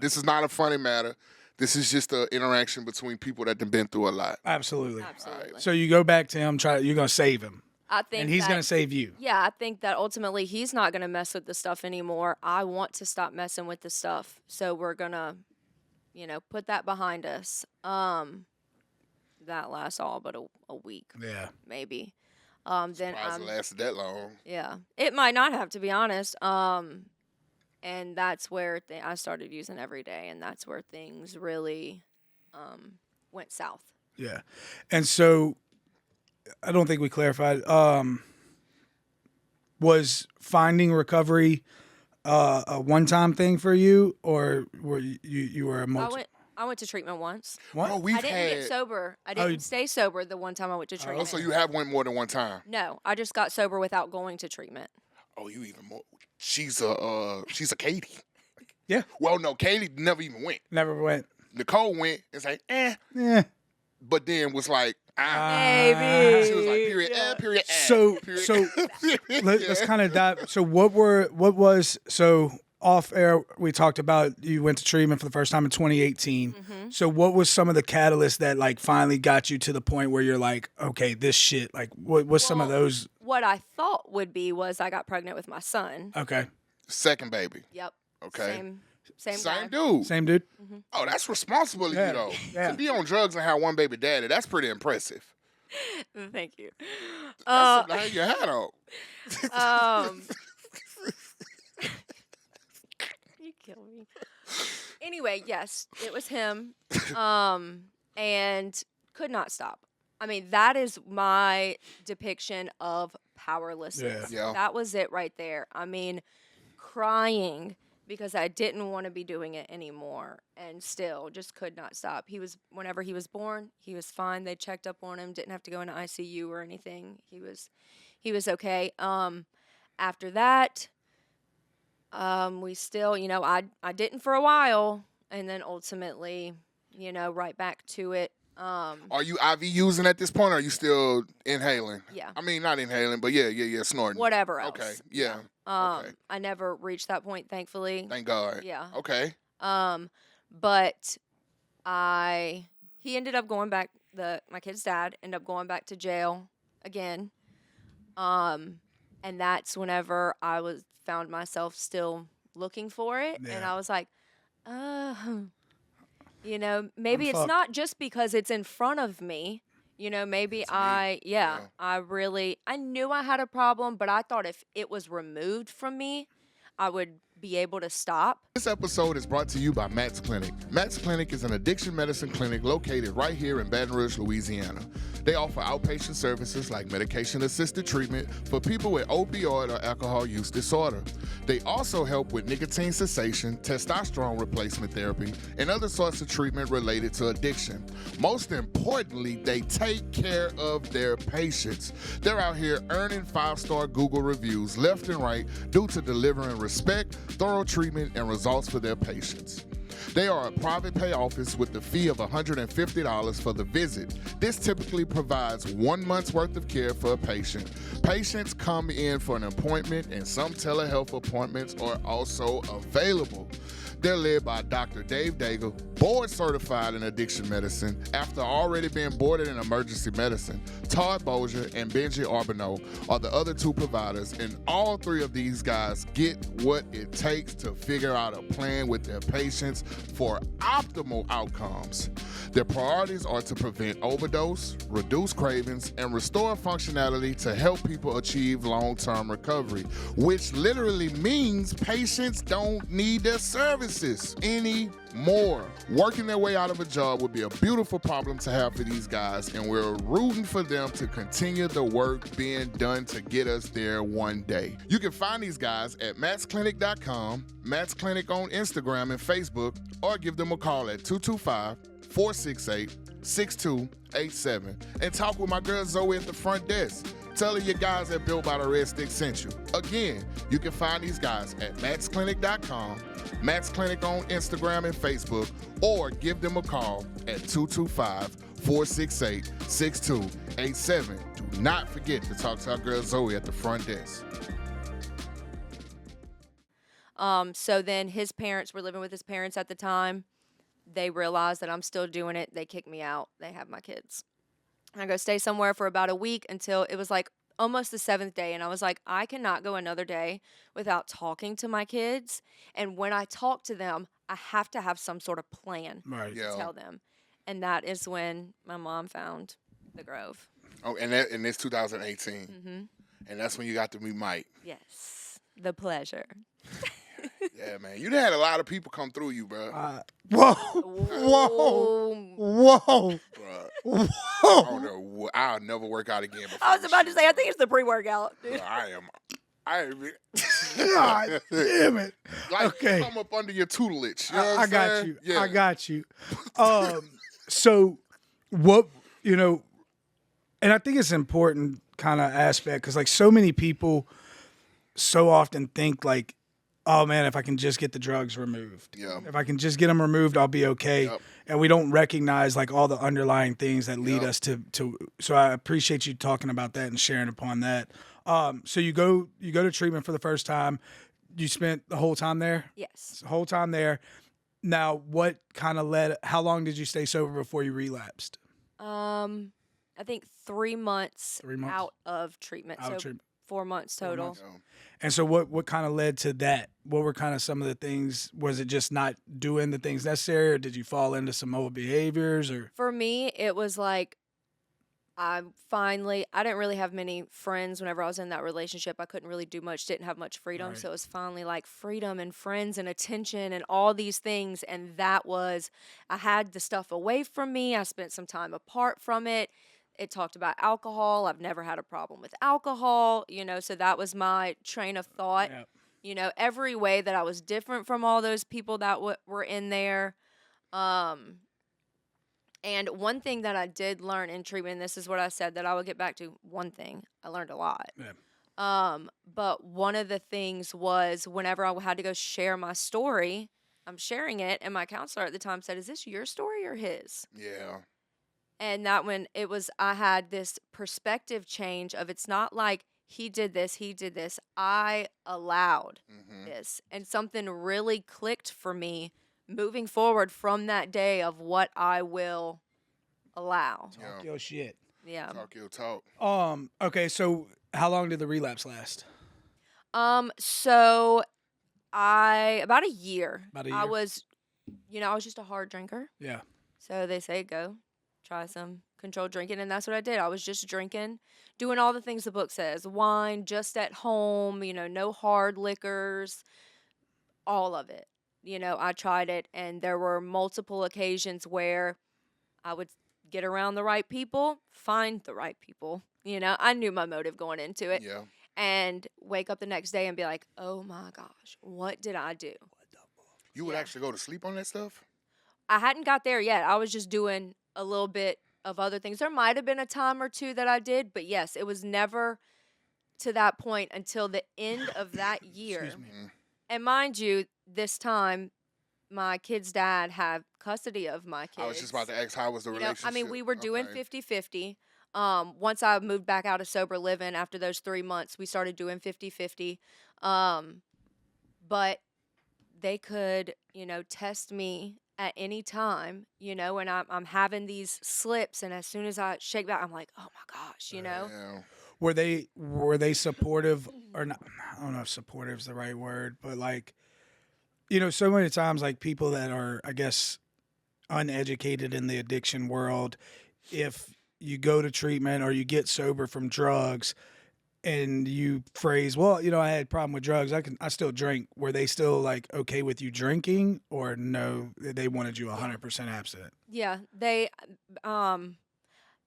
C: this is not a funny matter. This is just an interaction between people that have been through a lot.
B: Absolutely.
A: Absolutely.
B: So you go back to him. You're gonna save him,
A: I think
B: and he's
A: that-
B: gonna save you.
A: Yeah, I think that ultimately he's not going to mess with the stuff anymore. I want to stop messing with the stuff. So we're going to, put that behind us. That lasts all but a week,
C: Yeah.
A: maybe. Then
C: Surprised it lasted that long.
A: yeah, it might not have, to be honest. And that's where I started using every day, and that's where things really went south.
B: Yeah, and so I don't think we clarified. Was finding recovery a one-time thing for you, or were you were a multi?
A: I went to treatment once.
B: What?
C: Oh, we've
A: I didn't
C: had.
A: get sober. I didn't stay sober the one time I went to
C: Oh,
A: treatment.
C: so you have went more than one time.
A: No, I just got sober without going to treatment.
C: Oh, you even more. She's a Katie.
B: Yeah.
C: Well, no, Katie never even went.
B: Never went.
C: Nicole went and said,
B: Yeah.
C: but then was like,
A: Maybe.
C: She was like, period, period,
B: So let's kind of dive. So so off air we talked about you went to treatment for the first time in 2018.
A: Mm-hmm.
B: So what was some of the catalysts that like finally got you to the point where you're like, okay, this shit, like what's some of those?
A: What I thought would be was I got pregnant with my son.
B: Okay.
C: Second baby.
A: Yep.
C: Okay.
A: Same
C: Same
A: guy.
C: dude.
B: Same dude?
C: Oh, that's responsible of
B: Yeah,
C: you though.
B: yeah.
C: To be on drugs and have one baby daddy, that's pretty impressive.
A: Thank you.
C: That's hang your hat on.
A: You kill me. Anyway, yes, it was him. And could not stop. I mean, that is my depiction of powerlessness.
C: Yeah.
A: That was it right there. I mean, crying because I didn't want to be doing it anymore and still just could not stop. Whenever he was born, he was fine. They checked up on him, didn't have to go into ICU or anything. He was okay. After that, we still, I didn't for a while, and then ultimately, right back to it.
C: Are you IV using at this point, or are you still inhaling?
A: Yeah.
C: I mean, not inhaling, but yeah, snorting.
A: Whatever else.
C: Okay, yeah. Okay.
A: I never reached that point, thankfully.
C: Thank God.
A: Yeah.
C: Okay.
A: But he ended up going back. My kid's dad ended up going back to jail again. And that's whenever I found myself still looking for it, and I was like, maybe it's not just because it's in front of me. Maybe I knew I had a problem, but I thought if it was removed from me, I would be able to stop.
C: This episode is brought to you by Matt's Clinic. Matt's Clinic is an addiction medicine clinic located right here in Baton Rouge, Louisiana. They offer outpatient services like medication-assisted treatment for people with opioid or alcohol use disorder. They also help with nicotine cessation, testosterone replacement therapy, and other sorts of treatment related to addiction. Most importantly, they take care of their patients. They're out here earning 5-star Google reviews left and right due to delivering respect, thorough treatment, and results for their patients. They are a private pay office with the fee of $150 for the visit. This typically provides 1 month's worth of care for a patient. Patients come in for an appointment, and some telehealth appointments are also available. They're led by Dr. Dave Deja, board certified in addiction medicine after already being boarded in emergency medicine. Todd Bozier and Benji Arbonneau are the other 2 providers, and all 3 of these guys get what it takes to figure out a plan with their patients for optimal outcomes. Their priorities are to prevent overdose, reduce cravings, and restore functionality to help people achieve long-term recovery, which literally means patients don't need their services anymore. Working their way out of a job would be a beautiful problem to have for these guys, and we're rooting for them to continue the work being done to get us there one day. You can find these guys at mattsclinic.com, Matt's Clinic on Instagram and Facebook, or give them a call at 225-468-6287 and talk with my girl Zoe at the front desk. Tell her your guys at Built by the Red Stick sent you. Again, you can find these guys at mattsclinic.com, Matt's Clinic on Instagram and Facebook, or give them a call at 225-468-6287. Do not forget to talk to our girl Zoe at the front desk.
A: So then his parents were living with his parents at the time. They realized that I'm still doing it. They kicked me out. They have my kids. I go stay somewhere for about a week until it was like almost the 7th day. And I was like, I cannot go another day without talking to my kids. And when I talk to them, I have to have some sort of plan to tell them. And that is when my mom found the Grove.
C: Oh, and it's 2018.
A: Mm-hmm.
C: And that's when you got to meet Mike.
A: Yes. The pleasure.
C: Yeah, man. You done had a lot of people come through you, bro.
B: Whoa.
C: Bruh. I don't know. I'll never work out again.
A: I was about to say, I think it's the pre-workout. Dude.
C: Bruh,
B: God damn it.
C: Like,
B: Okay.
C: come up under your tutelage. You know what
B: I
C: I'm
B: got
C: saying?
B: you.
C: Yeah.
B: I got you. So what, and I think it's important kind of aspect because like so many people so often think like, oh man, if I can just get the drugs removed, if I can just get them removed, I'll be okay.
C: Yep.
B: And we don't recognize like all the underlying things that lead us to. So I appreciate you talking about that and sharing upon that. So you go to treatment for the first time. You spent the whole time there?
A: Yes.
B: The whole time there. Now, what kind of how long did you stay sober before you relapsed?
A: I think 3 months,
B: 3 months
A: out of treatment.
B: Out of
A: so
B: treatment.
A: 4 months total.
B: 4 months. And so what kind of led to that? What were kind of some of the things? Was it just not doing the things necessary, or did you fall into some old behaviors? Or
A: For me, it was like I didn't really have many friends whenever I was in that relationship. I couldn't really do much, didn't have much freedom.
B: Right.
A: So it was finally like freedom and friends and attention and all these things. And I had the stuff away from me. I spent some time apart from it. It talked about alcohol. I've never had a problem with alcohol, so that was my train of thought.
B: Yeah.
A: Every way that I was different from all those people that were in there. And one thing that I did learn in treatment, and this is what I said that I would get back to, one thing, I learned a lot.
B: Yeah.
A: But one of the things was whenever I had to go share my story, I'm sharing it, and my counselor at the time said, "Is this your story or his?"
C: Yeah.
A: And that when it was, I had this perspective change of it's not like he did this, I allowed this. And something really clicked for me moving forward from that day of what I will allow.
B: Talk your shit.
A: Yeah.
C: Talk your talk.
B: Okay, so how long did the relapse last?
A: So about a year.
B: About a
A: I
B: year?
A: was, I was just a hard drinker.
B: Yeah.
A: So they say go try some controlled drinking, and that's what I did. I was just drinking, doing all the things the book says. Wine just at home, no hard liquors, all of it. I tried it, and there were multiple occasions where I would get around the right people, find the right people. I knew my motive going into it.
C: Yeah.
A: And wake up the next day and be like, oh my gosh, what did I do?
C: You would actually go to sleep on that stuff?
A: I hadn't got there yet. I was just doing a little bit of other things. There might have been a time or two that I did, but yes, it was never to that point until the end of that year.
B: Excuse me.
A: And mind you, this time, my kid's dad had custody of my kids.
C: I was just about to ask, how was the relationship?
A: We were doing
C: Okay.
A: 50-50. Once I moved back out of sober living after those 3 months, we started doing 50-50. But they could, test me at any time, and I'm having these slips, and as soon as I shake back, I'm like, oh my gosh,
C: Yeah.
B: Were they supportive or not? I don't know if supportive is the right word, but like, so many times like people that are, I guess, uneducated in the addiction world, if you go to treatment or you get sober from drugs and you phrase, well, I had a problem with drugs, I still drink. Were they still like okay with you drinking, or no, they wanted you 100% abstinent?
A: Yeah, they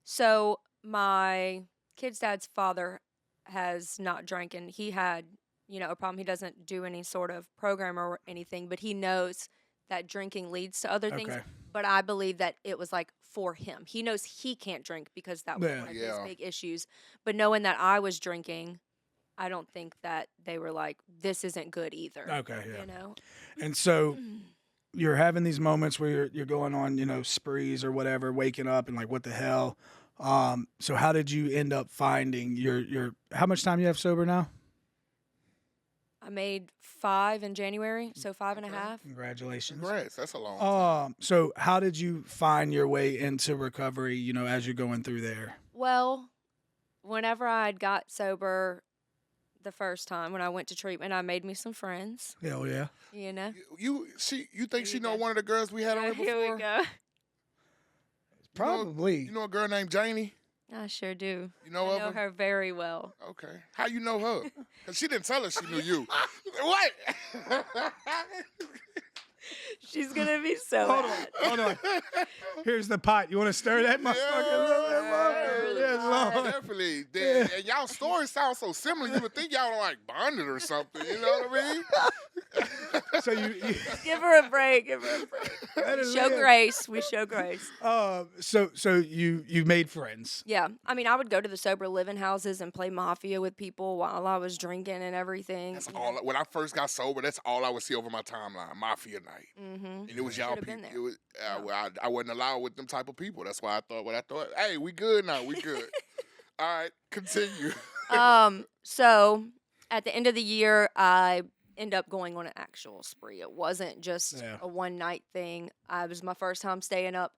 A: so my kid's dad's father has not drank, and he had, a problem. He doesn't do any sort of program or anything, but he knows that drinking leads to other things.
B: Okay.
A: But I believe that it was like for him. He knows he can't drink because that was one of his big issues. But knowing that I was drinking, I don't think that they were like, this isn't good either.
B: Okay, yeah. And so you're having these moments where you're going on, sprees or whatever, waking up and like, what the hell? So how did you end up finding your how much time you have sober now?
A: I made 5 in January, so 5.5.
B: Congratulations.
C: Congrats. That's a long time.
B: So how did you find your way into recovery, as you're going through there?
A: Well, whenever I got sober the first time, when I went to treatment, I made me some friends.
B: Hell yeah.
C: You think she know one of the girls we had on here before?
A: Here we go.
B: Probably.
C: You know a girl named Janie?
A: I sure do.
C: You know
A: I
C: of
A: know her very well.
C: Okay. How you know her? Because she didn't tell us she knew you. What?
A: She's going to be so mad.
B: Hold on. Here's the pot. You want to stir that motherfucker?
C: Yeah, definitely. And y'all stories sound so similar. You would think y'all are like bonded or something. You know what I mean?
B: So you
A: Give her a break. We show grace.
B: So you made friends.
A: Yeah. I mean, I would go to the sober living houses and play Mafia with people while I was drinking and everything.
C: That's all. When I first got sober, that's all I would see over my timeline. Mafia night.
A: Mm-hmm.
C: And it was y'all people.
A: There.
C: It was, I wasn't allowed with them type of people. That's why I thought what I thought. Hey, we good now. We good. All right, continue.
A: So at the end of the year, I end up going on an actual spree. It wasn't just a one night thing. It was my first time staying up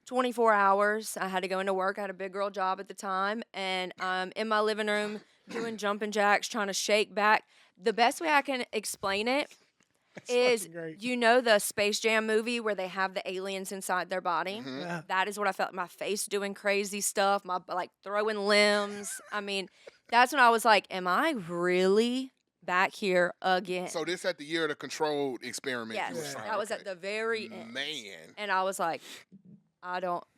A: 24 hours. I had to go into work. I had a big girl job at the time, and I'm in my living room doing jumping jacks, trying to shake back. The best way I can explain it is, the Space Jam movie where they have the aliens inside their body?
C: Mm-hmm.
B: Yeah.
A: That is what I felt. My face doing crazy stuff, my like throwing limbs. I mean, that's when I was like, am I really back here again?
C: So this at the year of the controlled experiment.
A: Yes,
C: you were trying,
A: that was
C: okay.
A: at the very end.
C: Man.
A: And I was like,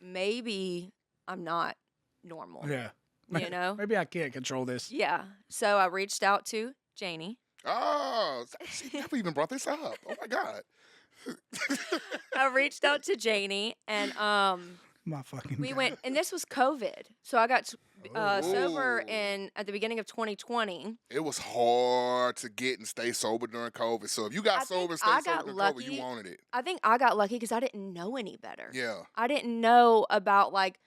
A: maybe I'm not normal.
B: Yeah.
A: You
B: Maybe I can't control this.
A: Yeah. So I reached out to Janie.
C: Oh, she never even brought this up. Oh my God.
A: I reached out to Janie, and
B: My fucking
A: we
B: God.
A: went, and this was COVID. So I got sober at the beginning of 2020.
C: It was hard to get and stay sober during COVID. So if you got sober and stayed sober during COVID, you wanted it.
A: I think I got lucky because I didn't know any better.
C: Yeah.
A: I didn't know about like,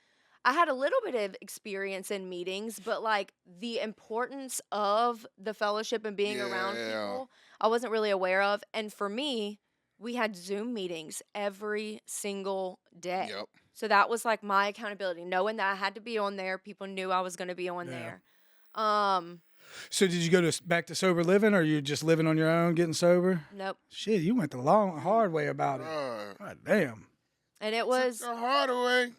A: I had a little bit of experience in meetings, but like the importance of the fellowship and being around people, I wasn't really aware of. And for me, we had Zoom meetings every single day.
C: Yep.
A: So that was like my accountability, knowing that I had to be on there. People knew I was going to be on there.
B: So did you go back to sober living, or you just living on your own, getting sober?
A: Nope.
B: Shit, you went the hard way about it. God damn.
A: And it was
C: the hard way.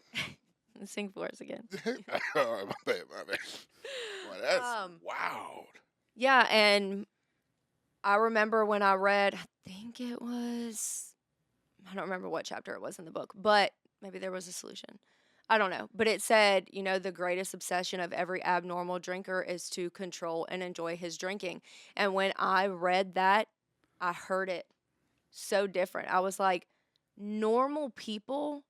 A: Sing for us again.
C: All right, my bad. Well, that's wild.
A: Yeah, and I remember when I read, I think it was, I don't remember what chapter it was in the book, but maybe there was a solution. I don't know. But it said, you know, the greatest obsession of every abnormal drinker is to control and enjoy his drinking. And when I read that, I heard it so different. I was like, normal people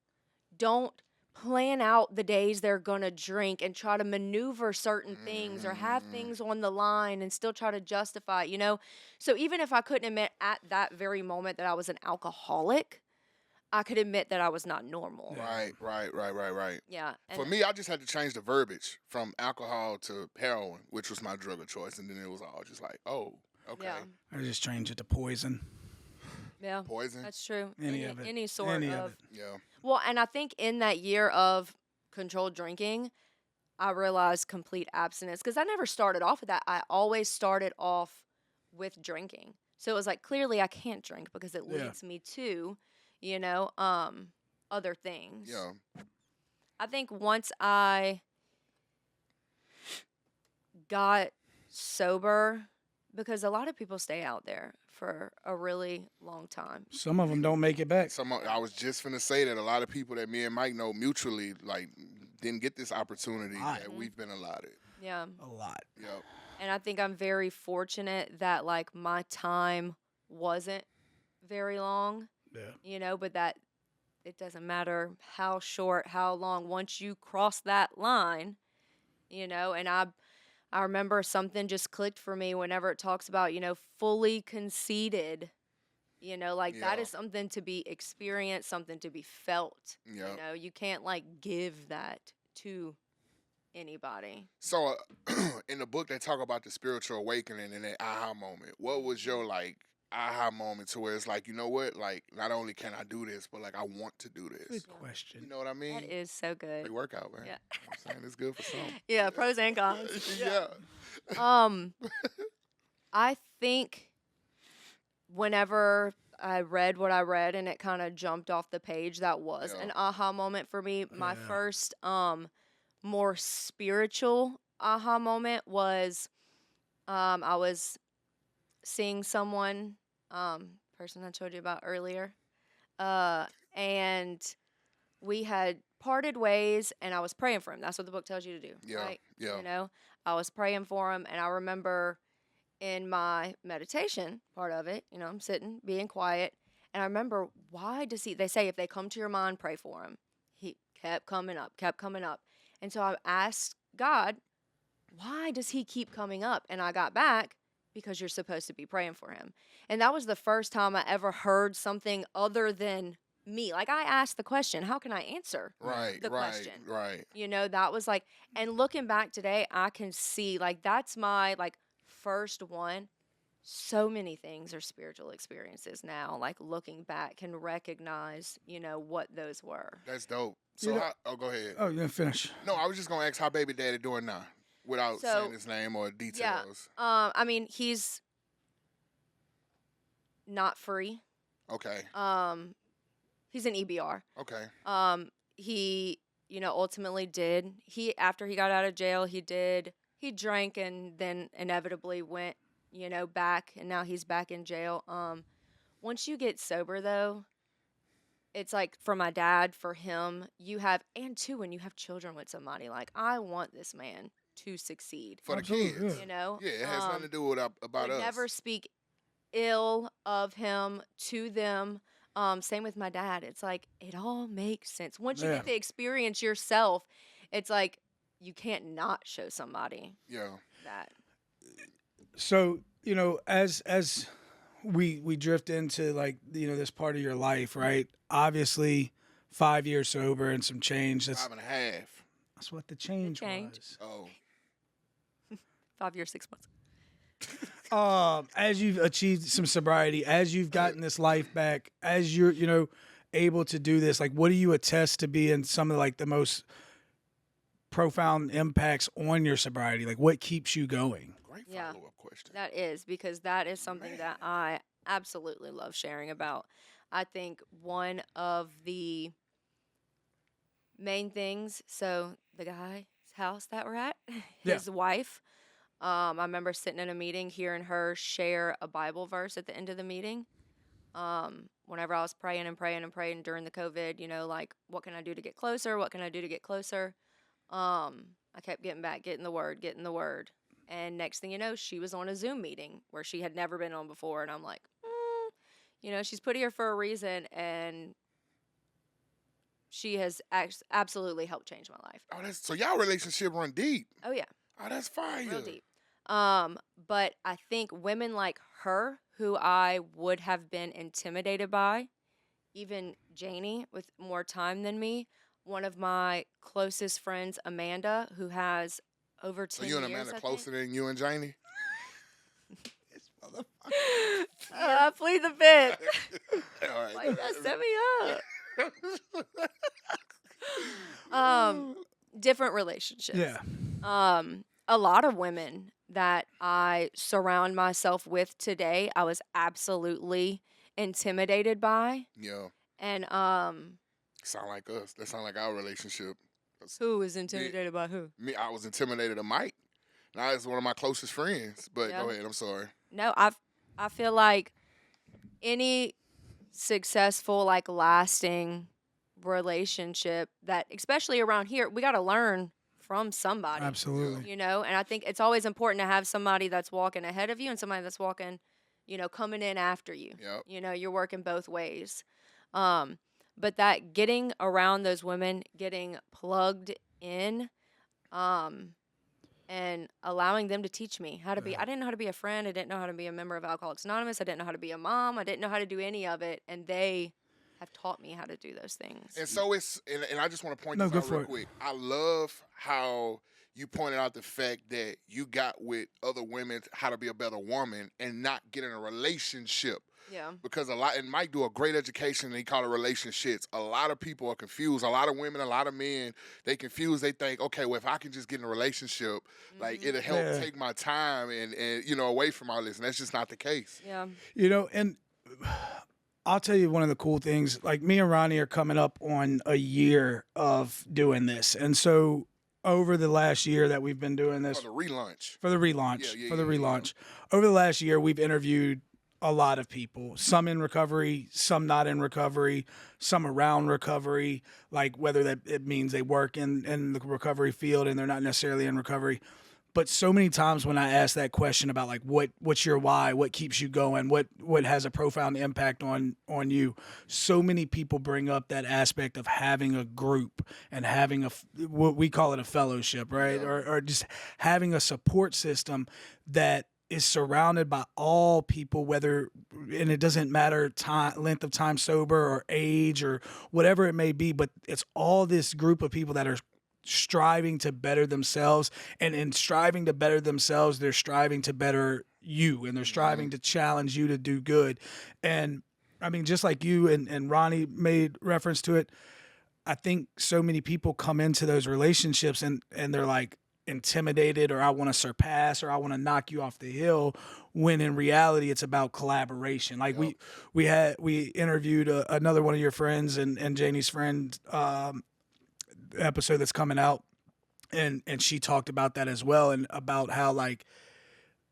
A: don't plan out the days they're going to drink and try to maneuver certain things or have things on the line and still try to justify, you know? So even if I couldn't admit at that very moment that I was an alcoholic, I could admit that I was not normal.
C: Right.
A: Yeah.
C: For me, I just had to change the verbiage from alcohol to heroin, which was my drug of choice. And then it was all just like, oh, okay.
A: Yeah.
B: I just changed it to poison.
A: Yeah.
C: Poison?
A: That's true.
B: Any
A: sort of.
C: Yeah.
A: Well, and I think in that year of controlled drinking, I realized complete abstinence because I never started off with that. I always started off with drinking. So it was like, clearly I can't drink because it leads me to, you know, other things.
C: Yeah.
A: I think once I got sober, because a lot of people stay out there for a really long time.
B: Some of them don't make it back.
C: I was just finna say that a lot of people that me and Mike know mutually, like, didn't get this opportunity that we've been allotted.
A: Yeah.
B: A lot.
C: Yep.
A: And I think I'm very fortunate that, like, my time wasn't very long.
B: Yeah.
A: You know, but that it doesn't matter how short, how long. Once you cross that line, you know, and I remember something just clicked for me whenever it talks about, you know, fully conceded, you know, like that is something to be experienced, something to be felt. You know, you can't like give that to anybody.
C: So in the book, they talk about the spiritual awakening and that aha moment. What was your like aha moment to where it's like, you know what, like not only can I do this, but like I want to do this.
B: Good question.
C: You know what I mean?
A: That is so good.
C: Free workout, man.
A: Yeah.
C: You know what I'm saying? It's good for some.
A: Yeah, pros and cons.
C: Yeah.
A: I think whenever I read what I read and it kind of jumped off the page, that was an aha moment for me. My first more spiritual aha moment was I was seeing someone, person I told you about earlier, and we had parted ways, and I was praying for him. That's what the book tells you to do, right?
C: Yeah.
A: You know, I was praying for him, and I remember in my meditation part of it, you know, I'm sitting, being quiet, and I remember, they say if they come to your mind, pray for him. He kept coming up. And so I asked God, why does he keep coming up? And I got back, because you're supposed to be praying for him. And that was the first time I ever heard something other than me. Like, I asked the question, how can I answer the question?
C: Right.
A: You know, that was like, and looking back today, I can see, like, that's my, like, first one. So many things are spiritual experiences now. Like, looking back, can recognize, you know, what those were.
C: That's dope. So, go ahead.
B: Oh, you're finish.
C: No, I was just going to ask how baby daddy doing now without saying his name or details.
A: Yeah. I mean, he's not free.
C: Okay.
A: He's an EBR.
C: Okay.
A: He, you know, ultimately did. After he got out of jail, he drank and then inevitably went, you know, back, and now he's back in jail. Once you get sober, though, it's like for my dad, for him, and too, when you have children with somebody, like, I want this man to succeed.
C: For the kids.
A: You know?
C: Yeah, it has nothing to do with about us.
A: Never speak ill of him to them. Same with my dad. It's like, it all makes sense. Once you get to experience yourself, it's like, you can't not show somebody
C: Yeah.
A: that.
B: So, as we drift into like, this part of your life, right? Obviously 5 years sober and some change. That's
C: 5.5.
B: that's what the change
A: change.
B: was.
C: Oh.
A: 5 years, 6 months.
B: As you've achieved some sobriety, as you've gotten this life back, as you're, able to do this, like, what do you attest to being some of like the most profound impacts on your sobriety? Like, what keeps you going?
C: Great
A: Yeah.
C: follow-up question.
A: That is, because that is something that I absolutely love sharing about. I think one of the main things, so the guy's house that we're at,
B: Yeah.
A: his wife, I remember sitting in a meeting, hearing her share a Bible verse at the end of the meeting. Whenever I was praying and praying and praying during the COVID, like, what can I do to get closer? What can I do to get closer? I kept getting back, getting the word. And next thing you know, she was on a Zoom meeting where she had never been on before. And I'm like, she's put here for a reason. And she has absolutely helped change my life.
C: Oh, so y'all relationship run deep.
A: Oh, yeah.
C: Oh, that's fire.
A: Real deep. But I think women like her, who I would have been intimidated by, even Janie with more time than me, one of my closest friends, Amanda, who has over 10 years.
C: So you and Amanda closer than you and Janie?
A: I plead the fifth.
C: All right.
A: Like, that set me up. Different relationships.
B: Yeah.
A: A lot of women that I surround myself with today, I was absolutely intimidated by.
C: Yeah.
A: And
C: Sound like us. That sound like our relationship.
A: who was intimidated by who?
C: Me, I was intimidated of Mike. Now he's one of my closest friends. But
A: Yeah.
C: go ahead. I'm sorry.
A: No, I feel like any successful, like, lasting relationship that, especially around here, we got to learn from somebody.
B: Absolutely.
A: And I think it's always important to have somebody that's walking ahead of you and somebody that's walking, coming in after you.
C: Yep.
A: You're working both ways. But that getting around those women, getting plugged in, and allowing them to teach me how to be. I didn't know how to be a friend. I didn't know how to be a member of Alcoholics Anonymous. I didn't know how to be a mom. I didn't know how to do any of it. And they have taught me how to do those things.
C: And so and I just want to point this out real quick. I love how you pointed out the fact that you got with other women how to be a better woman and not get in a relationship.
A: Yeah.
C: Because and Mike do a great education and he call it relationships. A lot of people are confused. A lot of women, a lot of men, they confused. They think, okay, well, if I can just get in a relationship, like, it'll help take my time and away from all this. And that's just not the case.
A: Yeah.
B: And I'll tell you one of the cool things, like, me and Ronnie are coming up on a year of doing this. And so over the last year that we've been doing this.
C: For the relaunch.
B: Over the last year, we've interviewed a lot of people, some in recovery, some not in recovery, some around recovery, like whether that it means they work in the recovery field and they're not necessarily in recovery. But so many times when I ask that question about, like, what's your why, what keeps you going, what has a profound impact on you, so many people bring up that aspect of having a group and having what we call it a fellowship, right?
C: Yeah.
B: Or just having a support system that is surrounded by all people, and it doesn't matter length of time sober or age or whatever it may be, but it's all this group of people that are striving to better themselves, and in striving to better themselves, they're striving to better you, and they're striving to challenge you to do good. And I mean, just like you and Ronnie made reference to it, I think so many people come into those relationships and they're like intimidated, or I want to surpass, or I want to knock you off the hill, when in reality it's about collaboration. Like, we interviewed another one of your friends and Janie's friend, episode that's coming out, and she talked about that as well, and about how, like,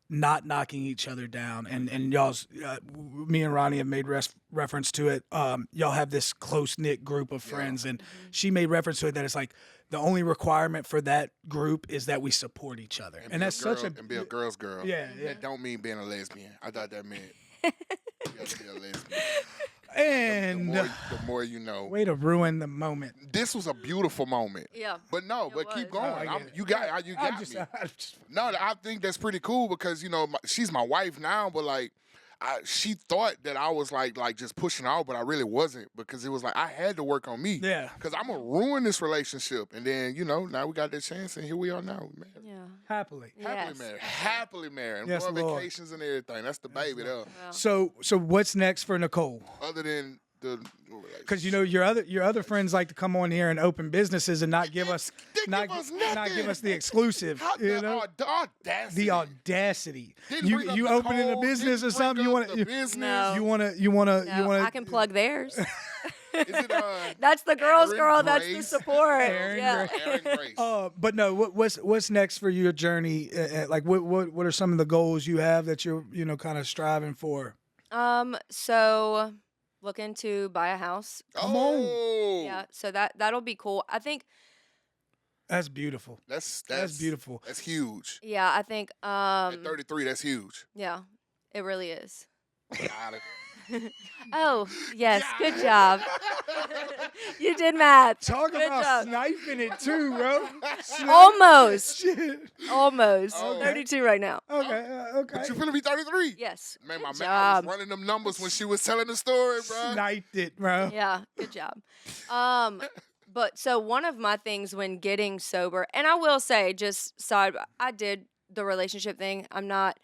B: not knocking each other down, and y'all's me and Ronnie have made reference to it. Y'all have this close-knit group of friends, and she made reference to it that it's like the only requirement for that group is that we support each other, and that's such a
C: and be a girl's girl.
B: Yeah.
C: That don't mean being a lesbian. I thought that meant you have to be a lesbian.
B: And
C: The more you know.
B: way to ruin the moment.
C: This was a beautiful moment.
A: Yeah.
C: But no,
A: It
C: but keep
A: was.
C: going.
B: I get it.
C: You got me. No, I think that's pretty cool because she's my wife now, but like, she thought that I was like just pushing out, but I really wasn't because it was like I had to work on me.
B: Yeah.
C: Because I'm gonna ruin this relationship, and then now we got that chance, and here we are now. Man.
A: Yeah.
B: Happily.
C: Happily married, and
B: Yes,
C: going
B: Lord.
C: vacations and everything. That's the baby though.
A: Wow.
B: So what's next for Nicole?
C: Other than the,
B: Because your other friends like to come on here and open businesses and not give us
C: They give us nothing.
B: not give us the exclusive.
C: How
B: You
C: the
B: know,
C: audacity.
B: the audacity.
C: Didn't bring up
B: You
C: Nicole,
B: opening a business or
C: didn't bring
B: something? You
C: up
B: want
C: the
B: to
C: business.
A: No.
B: you want
A: No, I can plug theirs.
C: Is it
A: That's the girls'
C: Aaron
A: girl. That's the
C: Grace?
A: support.
B: Aaron
A: yeah.
C: Aaron Grace?
B: But no, what's next for your journey? Like what are some of the goals you have that you're kind of striving for?
A: So looking to buy a house.
B: Come on.
C: Oh,
A: Yeah. So that'll be cool. I think.
B: That's beautiful.
C: That's
B: beautiful.
C: That's huge.
A: Yeah. I think.
C: At 33, that's huge.
A: Yeah. It really is.
C: Got it.
A: Oh yes. Good job. You did math.
B: Talk
A: Good
B: about
A: job.
B: sniping it too, bro.
A: Almost.
B: Shit.
A: Almost.
C: Oh.
A: 32 right now.
B: Okay. Okay.
C: But you finna be 33.
A: Yes.
C: Man, my
A: Good
C: man I was
A: job.
C: running them numbers when she was telling the story, bro.
B: Sniped it, bro.
A: Yeah, good job. But so one of my things when getting sober, and I will say, I did the relationship thing. I'm not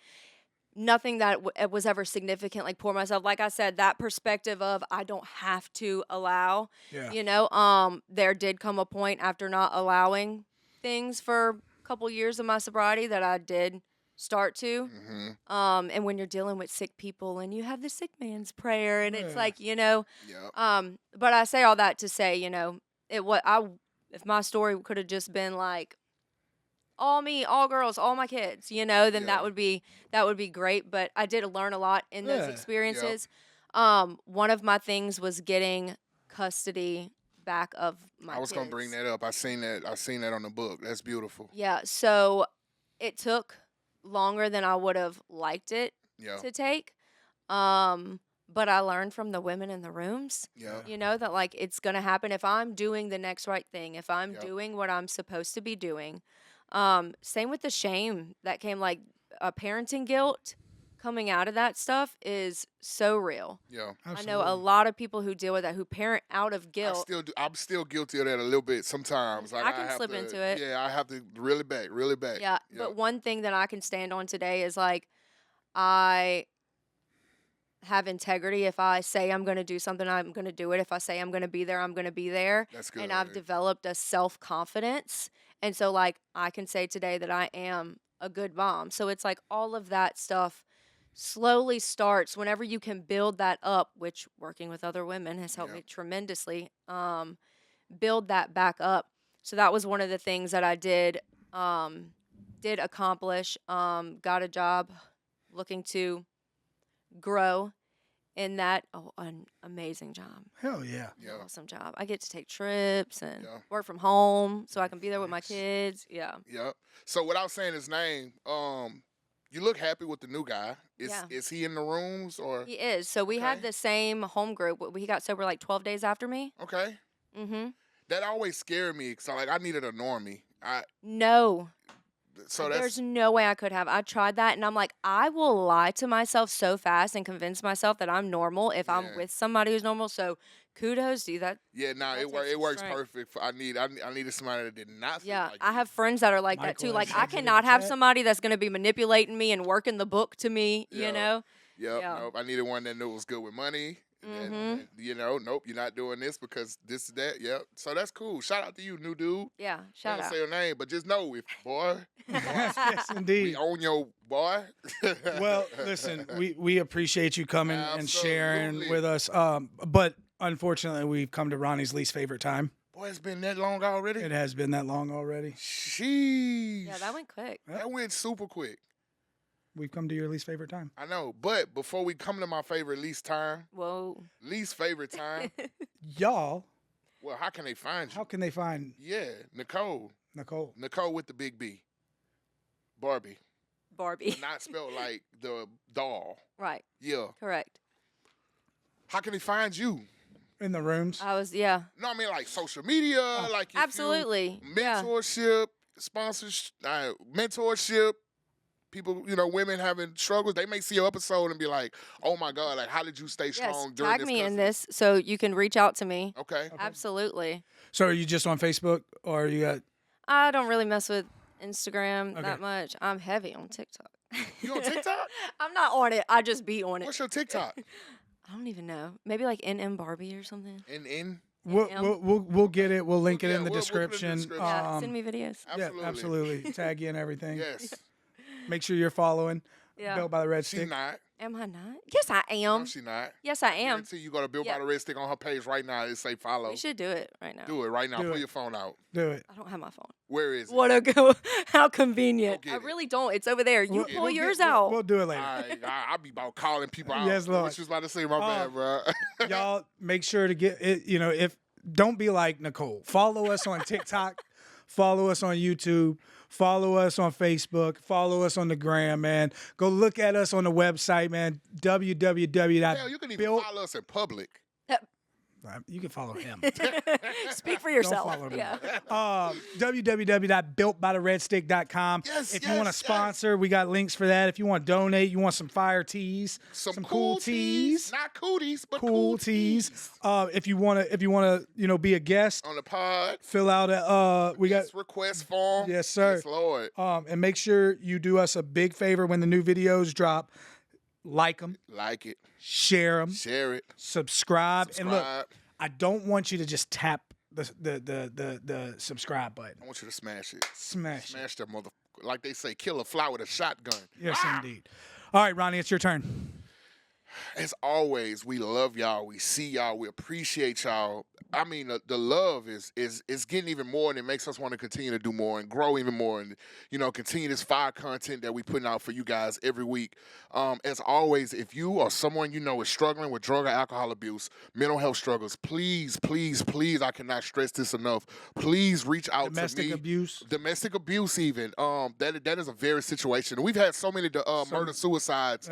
A: nothing that was ever significant, like pour myself. Like I said, that perspective of I don't have to allow.
B: Yeah.
A: There did come a point after not allowing things for a couple years of my sobriety that I did start to.
C: Mm-hmm.
A: And when you're dealing with sick people and you have the sick man's prayer and it's
B: Yeah.
A: like,
C: Yep.
A: but I say all that to say, if my story could have just been like all me, all girls, all my kids, then
C: Yeah.
A: that would be great. But I did learn a lot in those
B: Yeah.
A: experiences. One of my things was getting custody back of my
C: I was gonna bring
A: kids.
C: that up. I seen that on the book. That's beautiful.
A: Yeah, so it took longer than I would have liked it
C: Yeah.
A: to take. But I learned from the women in the rooms,
C: Yeah.
A: that like it's gonna happen if I'm doing the next right thing, if I'm
C: Yep.
A: doing what I'm supposed to be doing. Same with the shame that came, like parenting guilt coming out of that stuff is so real.
C: Yeah.
A: I know a lot of people who deal with that, who parent out of guilt.
C: I'm still guilty of that a little bit sometimes. Like
A: I can
C: have
A: slip
C: to,
A: into it.
C: Yeah, I have to really back.
A: Yeah, but one thing that I can stand on today is like I have integrity. If I say I'm going to do something, I'm going to do it. If I say I'm going to be there, I'm going to be there.
C: That's good.
A: And I've developed a self-confidence. And so like I can say today that I am a good mom. So it's like all of that stuff slowly starts whenever you can build that up, which working with other women has helped me tremendously, build that back up. So that was one of the things that I did accomplish, got a job looking to grow in that. An amazing job.
B: Hell yeah.
C: Yeah.
A: Awesome job. I get to take trips and
C: Yeah.
A: work from home so I can be there with my
B: Nice.
A: kids. Yeah.
C: Yep. So without saying his name, you look happy with the new guy.
A: Yeah.
C: Is he in the rooms or
A: He is. So we had
C: Okay.
A: the same home group. He got sober like 12 days after me.
C: okay?
A: Mm-hmm.
C: That always scared me because I needed a normie.
A: No.
C: So
A: There's
C: that's
A: no way I could have. I tried that and I'm like, I will lie to myself so fast and convince myself that I'm normal if
C: Yeah.
A: I'm with somebody who's normal. So kudos to you. That
C: yeah. Nah,
A: that
C: it
A: takes some
C: works
A: strength.
C: perfect. I needed somebody that did not. think
A: yeah,
C: like
A: I
C: me.
A: have friends that are like that
B: Michael
A: too. Like
B: has
A: I
B: said it in
A: cannot
B: the
A: have
B: chat.
A: somebody that's going to be manipulating me and working the book to me,
C: Yeah.
A: you know?
C: Yep.
A: Yeah.
C: Nope. I needed one that knew was good with money.
A: Mhm.
C: Nope, you're not doing this because this is that. Yep. So that's cool. Shout out to you, new dude.
A: Yeah,
C: I
A: shout
C: don't
A: out.
C: say your name, but just know if boy,
B: Yes,
C: we
B: indeed.
C: own your boy.
B: Well, listen, we appreciate you coming and sharing
C: Absolutely.
B: with us. But unfortunately, we've come to Ronnie's least favorite time.
C: Boy, it's been that long already.
B: It has been that long already.
C: Sheesh.
A: Yeah, that went quick.
C: That went super quick.
B: We've come to your least favorite time.
C: I know, but before we come to my favorite least favorite time.
B: Y'all,
C: Well, how can they find you?
B: how can they find
C: Yeah, Nicole
B: Nicole?
C: with the big B, Barbie,
A: Barbie.
C: not spelled like the doll.
A: Right.
C: Yeah.
A: Correct.
C: How can they find you?
B: In the rooms.
A: I was, yeah.
C: No, I mean like social media, like if
A: Absolutely.
C: mentorship, sponsors, mentorship. People, women having struggles, they may see your episode and be like, "Oh my God, like how did you stay strong during
A: tag
C: this?"
A: me in this so you can reach out to me.
C: Okay.
A: Absolutely.
B: So are you just on Facebook or you got?
A: I don't really mess with Instagram that much. I'm heavy on TikTok.
C: You on TikTok?
A: I'm not on it. I just be on it.
C: What's your TikTok?
A: I don't even know. Maybe like NM Barbee or something.
C: NN?
B: We'll get it. We'll link it in the
C: we'll put it in the
B: description.
C: description.
A: Yeah, send me videos.
C: Absolutely.
B: Yeah, absolutely. Tag you and everything.
C: Yes.
B: Make sure you're following.
A: Yeah.
B: Built by the Red
C: She
B: Stick.
C: not.
A: Am I not? Yes, I am.
C: No, she not.
A: Yes, I am.
C: Until you go to Built by
A: Yeah.
C: the Red Stick on her page right now, it say follow.
A: We should do it right now.
C: Do it right now.
B: Do
C: Pull
B: it.
C: your phone out.
B: Do it.
A: I don't have my phone.
C: Where is it?
A: What a go! How convenient.
C: Go
A: I
C: get it.
A: really don't. It's over there. You pull yours
B: We'll
A: out.
B: do it later.
C: I'll be about calling people out.
B: Yes, Lord.
C: What you was about to say, my bad, bro.
B: Y'all make sure to get it. If don't be like Nicole. Follow us on TikTok. Follow us on YouTube. Follow us on Facebook. Follow us on the gram, man. Go look at us on the website, man.
C: Hell, you can even
B: Built.
C: follow us in public.
B: You can follow him.
A: Speak for yourself.
B: follow me.
A: Yeah.
B: www.builtbytheredstick.com.
C: Yes,
B: If you want to
C: yes,
B: sponsor, we got links for that. If you want to donate, you want some fire tees,
C: Some
B: cool tees.
C: Not cooties, but
B: Cool tees. If you want to, be a guest,
C: On the pod.
B: fill out we got
C: Request form.
B: Yes, sir.
C: Yes, Lord.
B: and make sure you do us a big favor when the new videos drop. Like them,
C: Like it.
B: share them,
C: Share it.
B: subscribe, and look.
C: Subscribe.
B: I don't want you to just tap the subscribe button.
C: I want you to smash it.
B: Smash it.
C: Smash that mother. Like they say, kill a fly with a shotgun.
B: Yes, indeed. All right, Ronnie, it's your turn.
C: As always, we love y'all. We see y'all. We appreciate y'all. I mean, the love is getting even more, and it makes us want to continue to do more and grow even more, and continue this fire content that we putting out for you guys every week. As always, if you or someone you know is struggling with drug or alcohol abuse, mental health struggles, please, please, please, I cannot stress this enough. Please reach out to me. Domestic abuse, even. That is a very situation. We've had so many murder suicides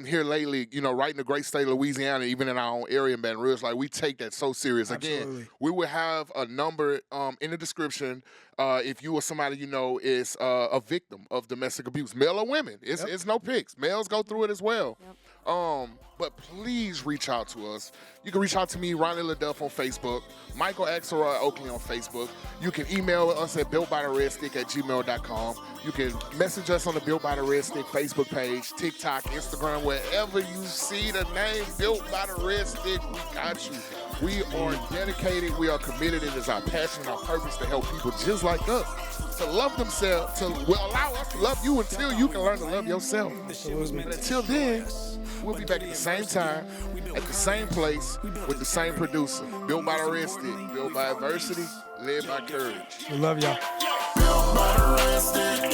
C: here lately. Right in the great state of Louisiana, even in our own area in Baton Rouge. Like, we take that so serious. Again, we will have a number in the description if you or somebody is a victim of domestic abuse, male or women. It's no pics. Males go through it as well. Yep. But please reach out to us. You can reach out to me, Ronnie LeDuff, on Facebook, Michael Axelrod Oakley on Facebook. You can email us at builtbytheredstick@gmail.com. You can message us on the Built by the Red Stick Facebook page, TikTok, Instagram, wherever you see the name Built by the Red Stick, we got you. We are dedicated, we are committed. It is our passion and our purpose to help people just like us to love themselves, to allow us to love you until you can learn to love yourself. But until then, we'll be back at the same time, at the same place, with the same producer. Built by the Red Stick, built by adversity, led by courage.
B: We love y'all.
D: Built by the Red Stick.